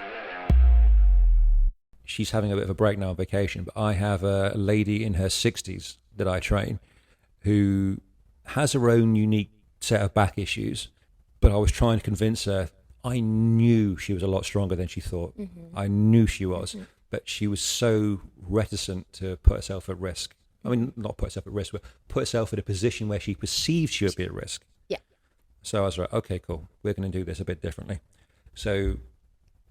She's having a bit of a break now on vacation, but I have a lady in her 60s that I train who has her own unique set of back issues, but I was trying to convince her. I knew she was a lot stronger than she thought. I knew she was, but she was so reticent to put herself at risk. I mean, not put herself at risk, but put herself in a position where she perceived she would be at risk. Yeah. So I was like, okay, cool. We're going to do this a bit differently. So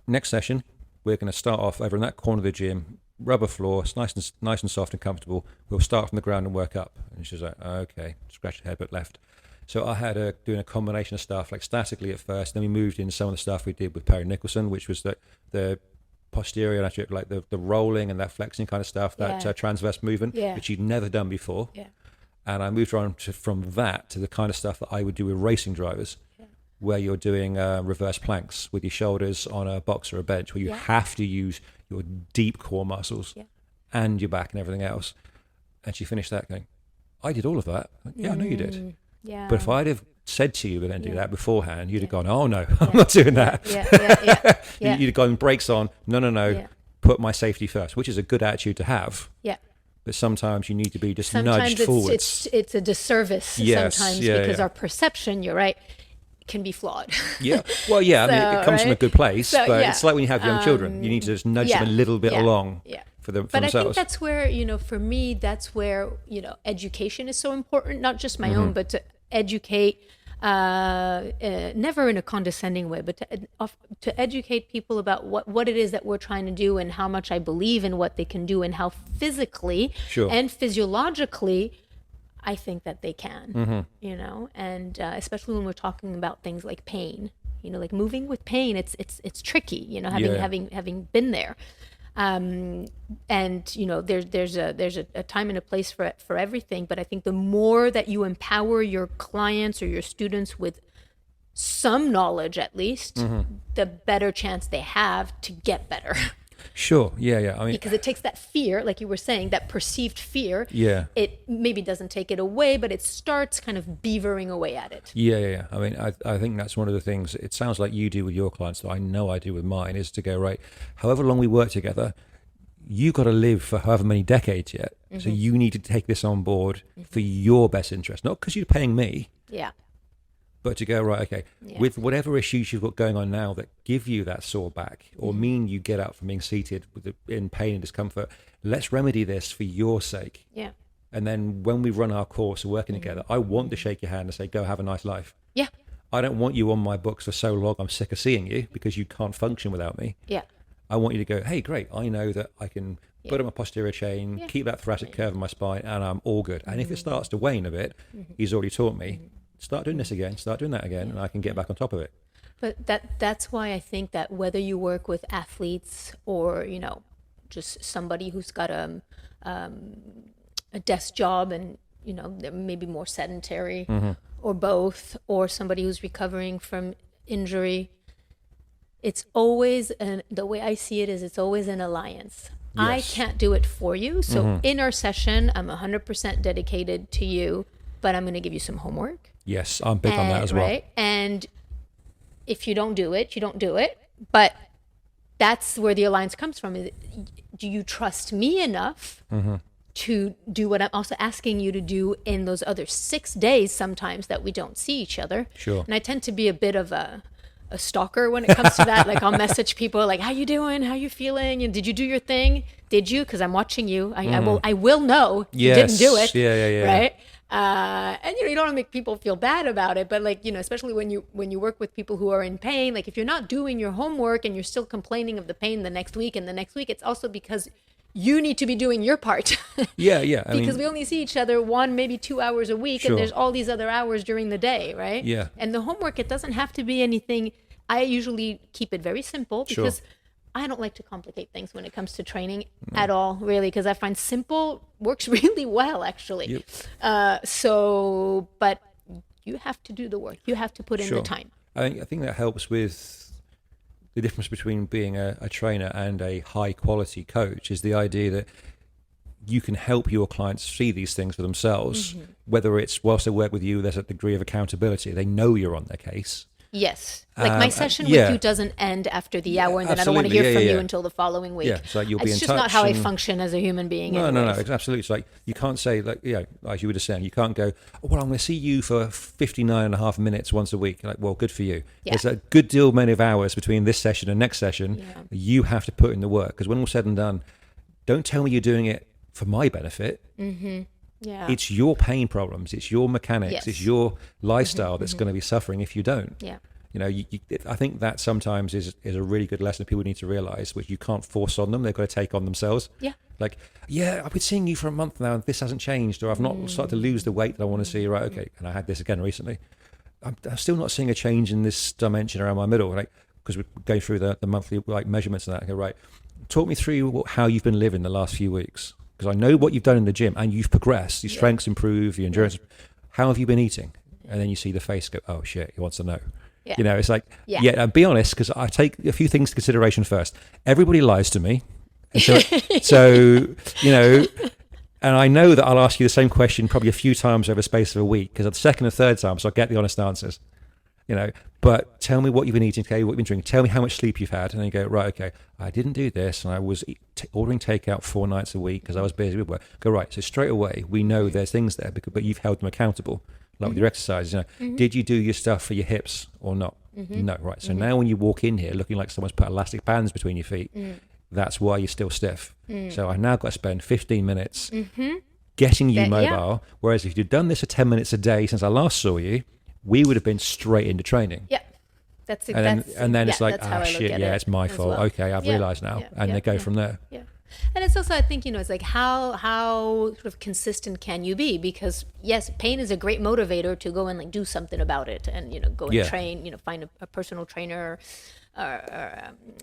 next session, we're going to start off over in that corner of the gym, rubber floor, it's nice and soft and comfortable. We'll start from the ground and work up. And she was like, okay, scratch her head, but left. So I had her doing a combination of stuff, like statically at first. Then we moved into some of the stuff we did with Perry Nicholson, which was the posterior, actually, like the rolling and that flexing kind of stuff, that transverse movement, which she'd never done before. Yeah. And I moved on from that to the kind of stuff that I would do with racing drivers, where you're doing reverse planks with your shoulders on a box or a bench, where you have to use your deep core muscles and your back and everything else. And she finished that going, I did all of that. I know you did. Yeah. But if I'd have said to you we're going to do that beforehand, you'd have gone, oh no, I'm not doing that. You'd have gone, brakes on, no, put my safety first, which is a good attitude to have. Yeah. But sometimes you need to be just nudged forwards. It's a disservice sometimes because our perception, you're right, can be flawed. Well, I mean, it comes from a good place, but it's like when you have young children, you need to just nudge them a little bit along for themselves. I think that's where, for me, that's where, education is so important, not just my own, but to educate, never in a condescending way, but to educate people about what it is that we're trying to do, and how much I believe in what they can do, and how physically and physiologically I think that they can, and especially when we're talking about things like pain, like moving with pain, it's tricky, having been there. And there's a time and a place for everything. But I think the more that you empower your clients or your students with some knowledge, at least, the better chance they have to get better. Sure. Yeah. I mean, because it takes that fear, like you were saying, that perceived fear. Yeah. It maybe doesn't take it away, but it starts kind of beavering away at it. Yeah. I mean, I think that's one of the things it sounds like you do with your clients that I know I do with mine, is to go, right, however long we work together, you got to live for however many decades yet. So you need to take this on board for your best interest, not because you're paying me. Yeah. But to go, right, okay, with whatever issues you've got going on now that give you that sore back or mean you get out from being seated in pain and discomfort, let's remedy this for your sake. Yeah. And then when we run our course and working together, I want to shake your hand and say, go have a nice life. Yeah. I don't want you on my books for so long I'm sick of seeing you because you can't function without me. Yeah. I want you to go, hey, great, I know that I can put on my posterior chain, keep that thoracic curve in my spine, and I'm all good. And if it starts to wane a bit, he's already taught me, start doing this again, start doing that again, and I can get back on top of it. But that's why I think that whether you work with athletes or, just somebody who's got a desk job and, they're maybe more sedentary or both, or somebody who's recovering from injury, it's always, the way I see it is it's always an alliance. Yes. I can't do it for you. So in our session, I'm 100% dedicated to you, but I'm going to give you some homework. Yes, I'm big on that as well. Right? And if you don't do it, you don't do it. But that's where the alliance comes from. Do you trust me enough to do what I'm also asking you to do in those other 6 days sometimes that we don't see each other? Sure. And I tend to be a bit of a stalker when it comes to that. Like I'll message people like, how you doing? How you feeling? And did you do your thing? Did you? Because I'm watching you. I will know you didn't do it. Yeah. Right? And you don't want to make people feel bad about it, but especially when you work with people who are in pain, like if you're not doing your homework and you're still complaining of the pain the next week and the next week, it's also because you need to be doing your part. Yeah. Because we only see each other 1, maybe 2 hours a week, Sure. and there's all these other hours during the day, right? Yeah. And the homework, it doesn't have to be anything. I usually keep it very simple because I don't like to complicate things when it comes to training at all, really, because I find simple works really well, actually. Yep. But you have to do the work. You have to put in the time. I think that helps with the difference between being a trainer and a high quality coach is the idea that you can help your clients see these things for themselves, whether it's whilst they work with you, there's a degree of accountability. They know you're on their case. Yes. Like my session with you doesn't end after the hour, and then I don't want to hear from you until the following week. Yeah, so you'll be in touch. It's just not how I function as a human being. No, it's absolutely. It's like you can't say, like, as you were just saying, you can't go, oh, well, I'm going to see you for 59.5 minutes once a week. Like, well, good for you. Yeah. There's a good deal many of hours between this session and next session. Yeah. You have to put in the work, because when all said and done, don't tell me you're doing it for my benefit. Yeah. It's your pain problems. It's your mechanics. Yes. It's your lifestyle that's going to be suffering if you don't. Yeah. I think that sometimes is a really good lesson people need to realize, which you can't force on them. They've got to take on themselves. Yeah. Like, I've been seeing you for a month now and this hasn't changed, or I've not started to lose the weight that I want to see. Right. Okay. And I had this again recently. I'm still not seeing a change in this dimension around my middle, like, because we're going through the monthly measurements and that. I go, right. Talk me through how you've been living the last few weeks, because I know what you've done in the gym and you've progressed. Your strengths improve, your endurance. How have you been eating? And then you see the face go, oh shit, he wants to know. Yeah. It's like, be honest, because I take a few things into consideration first. Everybody lies to me. And so, and I know that I'll ask you the same question probably a few times over the space of a week, because at the second or third time, so I'll get the honest answers, but tell me what you've been eating today, what you've been drinking, tell me how much sleep you've had. And then you go, right, okay, I didn't do this, and I was ordering takeout 4 nights a week because I was busy with work. Go, right, so straight away, we know there's things there, but you've held them accountable. Like with your exercises, did you do your stuff for your hips or not? No, right. So now when you walk in here looking like someone's put elastic bands between your feet, that's why you're still stiff. So I now got to spend 15 minutes getting you mobile. Whereas if you'd done this for 10 minutes a day since I last saw you, we would have been straight into training. Yeah. And then it's like, shit, it's my fault. Well. Okay, I've realized now. And they go from there. Yeah. And it's also, I think, it's like how sort of consistent can you be? Because yes, pain is a great motivator to go and like do something about it, and go and train, find a personal trainer,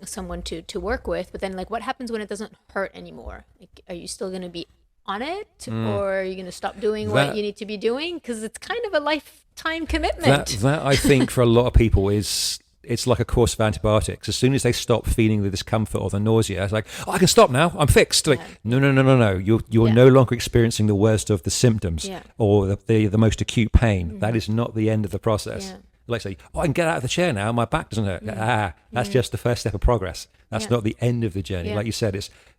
someone to work with. But then, like, what happens when it doesn't hurt anymore? Like, are you still going to be on it, or are you going to stop doing what you need to be doing? Because it's kind of a lifetime commitment. That I think for a lot of people it's like a course of antibiotics. As soon as they stop feeling the discomfort or the nausea, it's like, oh, I can stop now. I'm fixed. Like, no. You're no longer experiencing the worst of the symptoms or the most acute pain. That is not the end of the process. Like say, oh, I can get out of the chair now. My back doesn't hurt. That's just the first step of progress. That's not the end of the journey. Like you said,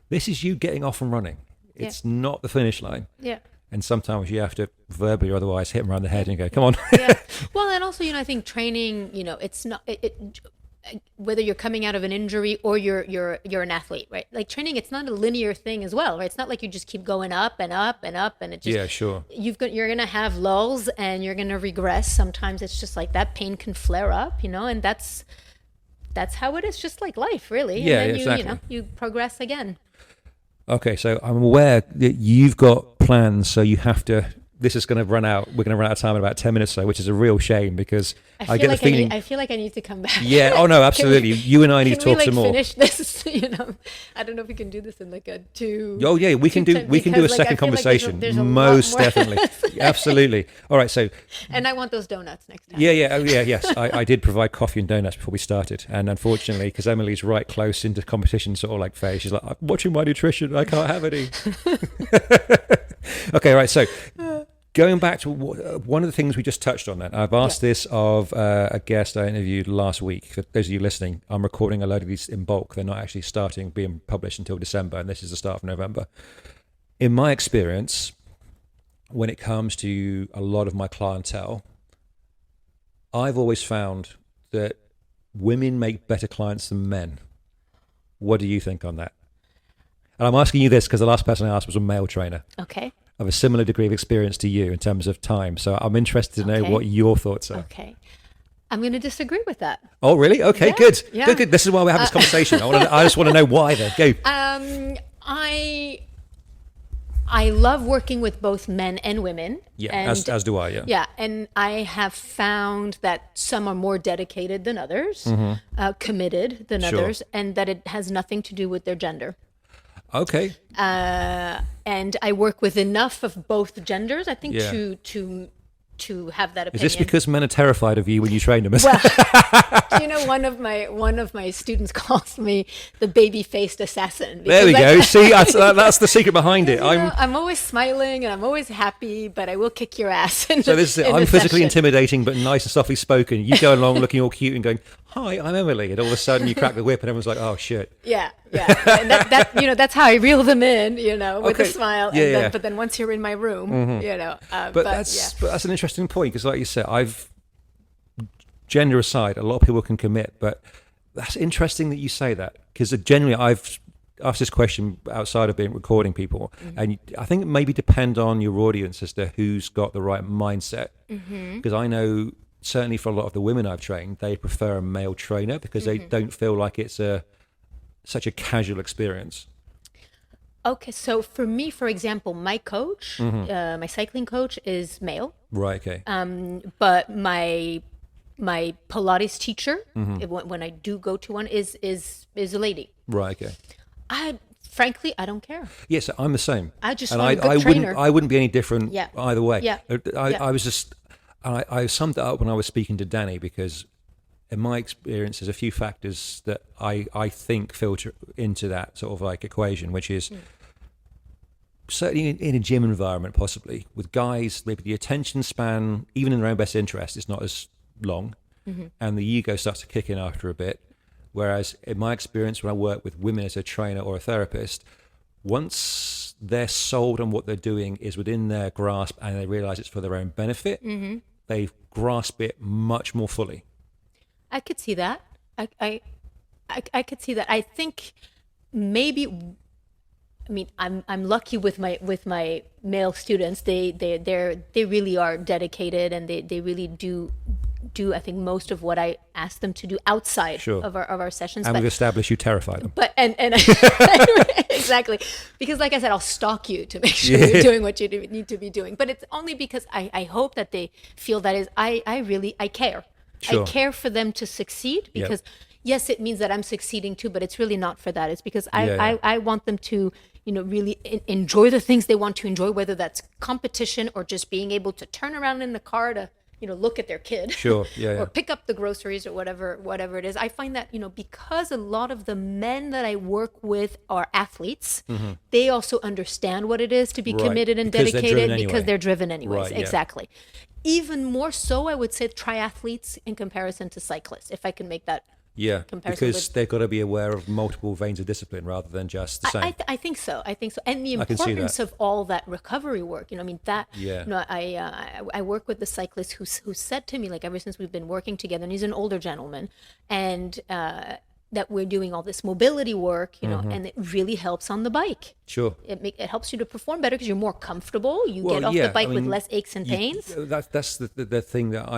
this is you getting off and running. It's not the finish line. Yeah. And sometimes you have to verbally or otherwise hit them around the head and go, come on. Well, and also, I think training, it's not whether you're coming out of an injury or you're an athlete, right? Like training, it's not a linear thing as well, right? It's not like you just keep going up and up and up and it just you're gonna have lulls and you're gonna regress. Sometimes it's just like that pain can flare up, and that's how it is, just like life, really. Yeah, and then exactly. you progress again. Okay, so I'm aware that you've got plans, so you have to. This is going to run out. We're going to run out of time in about 10 minutes or so, which is a real shame because I get the feeling. I feel like I need to come back. Yeah. Oh no, absolutely. You and I need to talk some more. Finish this. I don't know if we can do this in like a 2. Oh yeah, we can do a second conversation. There's most definitely. Absolutely. All right. So. And I want those donuts next time. Yeah. Oh yeah. Yes, I did provide coffee and donuts before we started, and unfortunately, because Emily's right close into competition sort of like phase, she's like, I'm watching my nutrition. I can't have any. Okay. Right. So. Going back to one of the things we just touched on, then I've asked this of a guest I interviewed last week. For those of you listening, I'm recording a load of these in bulk. They're not actually being published until December, and this is the start of November. In my experience, when it comes to a lot of my clientele, I've always found that women make better clients than men. What do you think on that? And I'm asking you this because the last person I asked was a male trainer. Okay. Of a similar degree of experience to you in terms of time. So I'm interested to know what your thoughts are. Okay. I'm going to disagree with that. Oh, really? Okay, good. Yeah. Good. This is why we have this conversation. I just want to know why then. Go. I love working with both men and women. Yeah, and, as do I, yeah. Yeah, and I have found that some are more dedicated than others, committed than others, and that it has nothing to do with their gender. Okay. And I work with enough of both genders, I think, to have that opinion. Is this because men are terrified of you when you train them? Well, one of my students calls me the baby-faced assassin. There we go. See, that's the secret behind it. I'm always smiling and I'm always happy, but I will kick your ass. So this is it. I'm physically intimidating, but nice and softly spoken. You go along looking all cute and going, "Hi, I'm Emily," and all of a sudden you crack the whip and everyone's like, "Oh shit." Yeah. And that's how I reel them in, with a smile. But then once you're in my room, But that's an interesting point because, like you said, gender aside, a lot of people can commit, but that's interesting that you say that because generally I've asked this question outside of being recording people, and I think it maybe depend on your audience as to who's got the right mindset. Because I know certainly for a lot of the women I've trained, they prefer a male trainer because they don't feel like it's such a casual experience. Okay, so for me, for example, my coach, my cycling coach, is male. Right. Okay. But my Pilates teacher, when I do go to one, is a lady. Right. Okay. Frankly, I don't care. Yes, I'm the same. I just want a good trainer. I wouldn't be any different either way. Yeah. I was just, I summed it up when I was speaking to Danny because in my experience, there's a few factors that I think filter into that sort of like equation, which is certainly in a gym environment, possibly with guys, maybe the attention span, even in their own best interest, is not as long, and the ego starts to kick in after a bit. Whereas in my experience, when I work with women as a trainer or a therapist, once they're sold on what they're doing is within their grasp and they realize it's for their own benefit, they grasp it much more fully. I could see that. I could see that. I think maybe. I mean, I'm lucky with my male students. They really are dedicated and they really do I think most of what I ask them to do outside of our sessions. And we've established you terrify them. But and exactly, because like I said, I'll stalk you to make sure you're doing what you need to be doing. But it's only because I hope that they feel that I really care. Sure. I care for them to succeed because yes, it means that I'm succeeding too, but it's really not for that. It's because I want them to, really enjoy the things they want to enjoy, whether that's competition or just being able to turn around in the car to, look at their kid. Sure. Yeah. Or pick up the groceries or whatever it is. I find that, because a lot of the men that I work with are athletes, they also understand what it is to be committed and Because they're dedicated driven because anyway. they're driven anyways. Right, yeah. Exactly. Even more so, I would say triathletes in comparison to cyclists, if I can make that Yeah, comparison. because they've got to be aware of multiple veins of discipline rather than just the same. I think so. And the I can see importance that. of all that recovery work. Yeah. I work with the cyclist who said to me, like, ever since we've been working together, and he's an older gentleman, and that we're doing all this mobility work, and it really helps on the bike. Sure. It helps you to perform better because you're more comfortable. You Well, get off yeah, the bike I with mean, less aches and pains. That's the thing that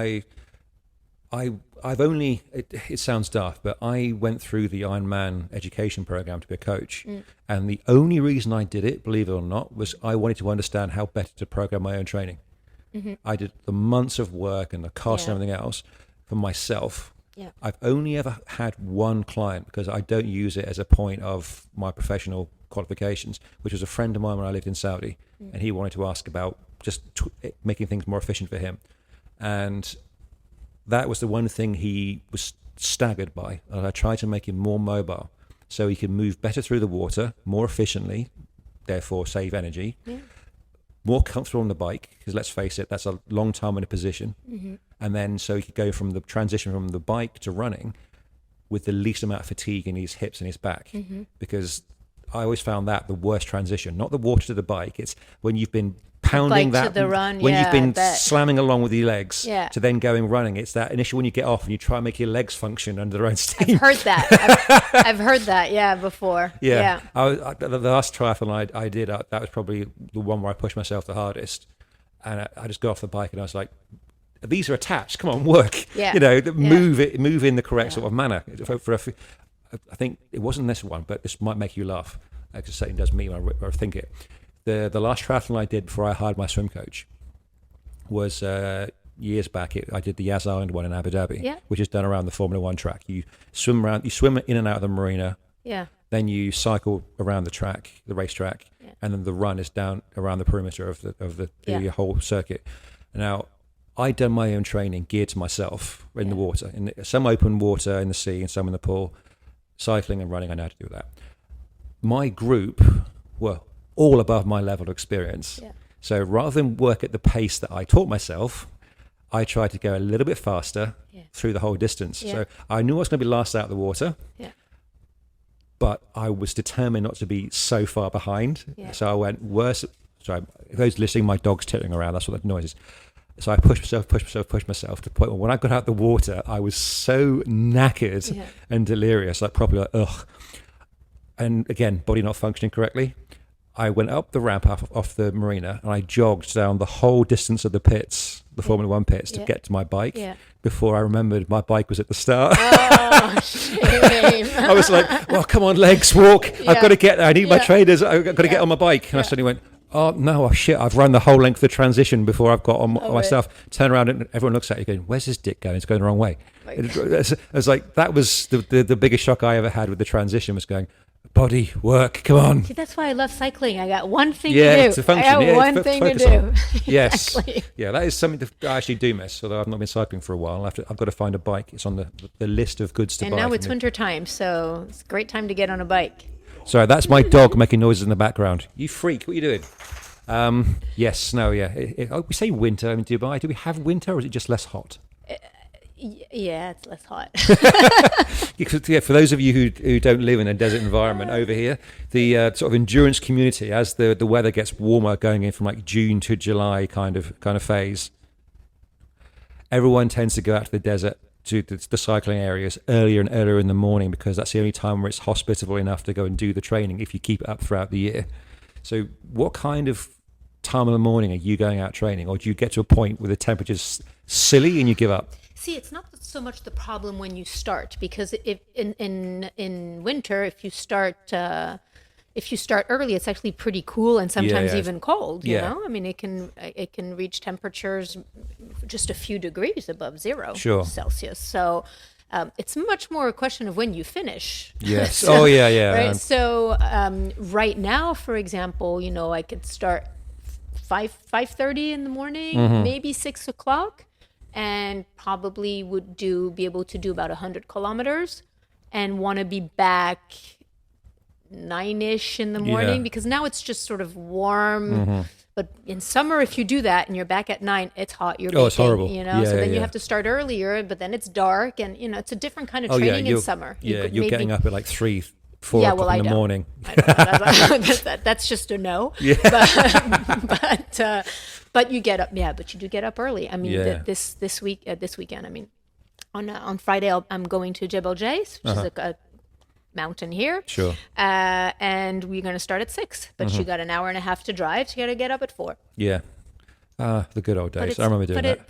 I've only, it sounds daft, but I went through the Ironman education program to be a coach. And the only reason I did it, believe it or not, was I wanted to understand how better to program my own training. I did the months of work and the cost and everything else for myself. Yeah. I've only ever had one client because I don't use it as a point of my professional qualifications, which was a friend of mine when I lived in Saudi. And he wanted to ask about just making things more efficient for him. And that was the one thing he was staggered by. And I tried to make him more mobile so he could move better through the water, more efficiently, therefore save energy, more comfortable on the bike, because let's face it, that's a long time in a position. And then so he could go from the transition from the bike to running with the least amount of fatigue in his hips and his back. Because I always found that the worst transition, not the water to the bike. It's when you've been pounding bike that, to the run, when you've been I bet. slamming along with your legs Yeah. to then going running. It's that initial when you get off and you try and make your legs function under their own steam. I've heard that. I've heard that, before. Yeah. The last triathlon I did, that was probably the one where I pushed myself the hardest. And I just got off the bike and I was like, these are attached. Come on, work. Yeah. Move in the correct sort of manner. I think it wasn't this one, but this might make you laugh. Because it certainly does me when I think it. The last triathlon I did before I hired my swim coach was years back. I did the Yas Island one in Abu Dhabi, which is done around the Formula One track. You swim in and out of the marina. Yeah. Then you cycle around the track, the racetrack, and then the run is down around the perimeter of the whole circuit. Now, I'd done my own training geared to myself in the water, in some open water in the sea and some in the pool. Cycling and running, I know how to do that. My group were all above my level of experience. Yeah. So rather than work at the pace that I taught myself, I tried to go a little bit faster through the whole distance. Yeah. So I knew I was going to be last out of the water, but I was determined not to be so far behind. Yeah. So I went worse. Sorry, if those listening, my dog's tittering around, that's what that noise is. So I pushed myself to the point where when I got out the water, I was so knackered and delirious, like probably like, ugh. And again, body not functioning correctly. I went up the ramp off the marina and I jogged down the whole distance of the pits, the Formula One pits, to get to my bike before I remembered my bike was at the start. Oh, shame. I was like, well, come on, legs, walk. I've got to get there. I need my trainers. I've got to get on my bike. And I suddenly went, oh, no, shit, I've run the whole length of the transition before I've got on my stuff. Turn around and everyone looks at you going, where's this dick going? It's going the wrong way. It was like, that was the biggest shock I ever had with the transition, was going, body, work, come on. See, that's why I love cycling. I got one thing to do. To function. I got one thing to do. Yes. Exactly. Yeah, that is something that I actually do miss, although I've not been cycling for a while. I've got to find a bike. It's on the list of goods to buy. And now it's winter time, so it's a great time to get on a bike. Sorry, that's my dog making noises in the background. You freak, what are you doing? Yes, snow, we say winter in Dubai. Do we have winter or is it just less hot? Yeah, it's less hot. For those of you who don't live in a desert environment over here, the sort of endurance community, as the weather gets warmer, going in from like June to July kind of phase, everyone tends to go out to the desert, to the cycling areas earlier and earlier in the morning, because that's the only time where it's hospitable enough to go and do the training if you keep it up throughout the year. So what kind of time of the morning are you going out training, or do you get to a point where the temperature's silly and you give up? See, it's not so much the problem when you start, because if in winter, if if you start early, it's actually pretty cool and sometimes yeah. even cold. You Yeah. know, I mean, it can reach temperatures just a few degrees above 0 Sure. Celsius. So it's much more a question of when you finish. Yes. So, Oh, yeah. Right. So right now, for example, you know, I could start 5:30 in the morning, Mm-hmm. maybe 6 o'clock, and probably would be able to do about 100 kilometers, and want to be back 9-ish in the morning, Yeah. because now it's just sort of warm. But in summer, if you do that and you're back at 9, it's hot. You're Oh, it's baking, horrible. you know. Yeah, so then yeah. you have to start earlier, but then it's dark, and you know it's a different kind of Oh, yeah. training in summer. Yeah, could you're maybe- getting up at like 3, 4 Yeah, o'clock well, in the I don't. morning. I don't know. That's just a no. Yeah. But you get up. Yeah, but you do get up early. I mean, Yeah. this weekend. I mean, on Friday I'm going to Jebel Jais, which is a mountain here. Sure. And we're going to start at 6. But you got an hour and a half to drive. So you got to get up at 4. Yeah. The good old days. But I remember doing that.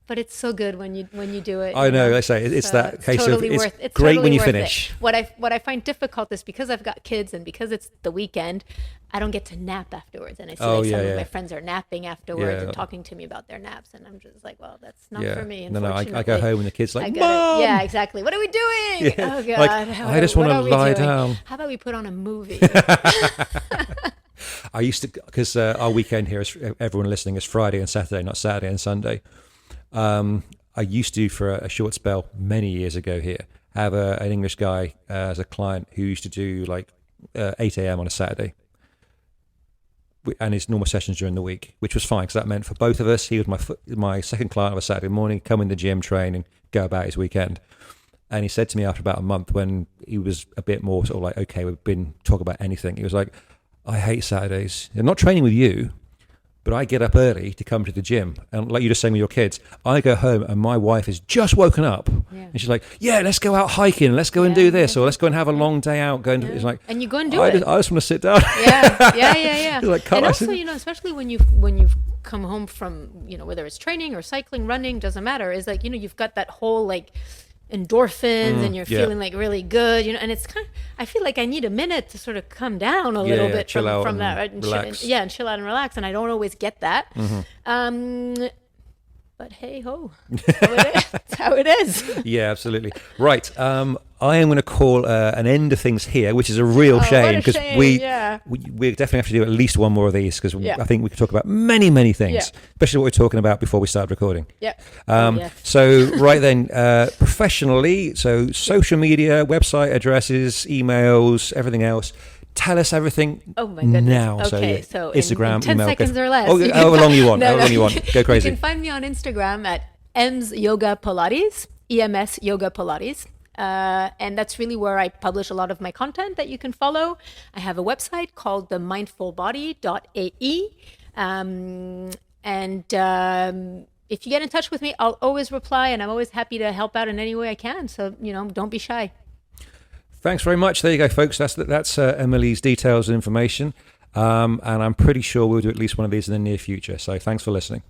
But it's so good when you do it. I you know. I say it's So that it's case totally of it's worth, it's great totally when you worth it. finish. What I find difficult is because I've got kids and because it's the weekend, I don't get to nap afterwards. And I see some of my friends are napping afterwards Yeah. and talking to me about their naps, and I'm just like, well, that's not Yeah. for me. No, I Unfortunately. go home and the kids I like, gotta- Mom! Yeah, exactly. What are we doing? Yeah. Oh God! Like, I just What wanna are we lie doing? down. How about we put on a movie? I used to, because our weekend here is, everyone listening, is Friday and Saturday, not Saturday and Sunday. I used to, for a short spell many years ago here, have an English guy as a client who used to do like 8 a.m. on a Saturday and his normal sessions during the week, which was fine because that meant for both of us, he was my second client of a Saturday morning, come in the gym, train and go about his weekend. And he said to me after about a month, when he was a bit more sort of like, okay, we've been talking about anything, he was like, I hate Saturdays. I'm not training with you, but I get up early to come to the gym. And like you just saying with your kids, I go home and my wife has just woken up. Yeah. And she's like, yeah, let's go out hiking. Let's go and do this. Or let's go and have a long day out. It's like, And you go and do I it. I just want to sit down. Yeah. Like, come and on. also, you know, especially when you've come home from, you know, whether it's training or cycling, running, doesn't matter. Is like, you know, you've got that whole like endorphins and you're yeah. feeling like really good, you know. And it's kind of, I feel like I need a minute to sort of come down a little bit chill out from and that, right? And relax. and chill out and relax. And I don't always get that. But hey ho, that's how it is. Yeah, absolutely. Right. I am going to call an end of things here, which is a real shame because shame, we definitely have to do at least one more of these because I think we could talk about many things, especially what we were talking about before we started recording. Yeah. So right then, professionally, so social media, website addresses, emails, everything else. Tell us everything Oh my goodness. now. Okay, So, so Instagram, in 10 email, seconds or less. Oh, you can however long you want. No, However long you want. Go crazy. You can find me on Instagram at EMS Yoga Pilates, EMS Yoga Pilates. And that's really where I publish a lot of my content that you can follow. I have a website called themindfulbody.ae. If you get in touch with me, I'll always reply, and I'm always happy to help out in any way I can. So, you know, don't be shy. Thanks very much. There you go, folks. That's Emilie's details and information. And I'm pretty sure we'll do at least one of these in the near future. So thanks for listening.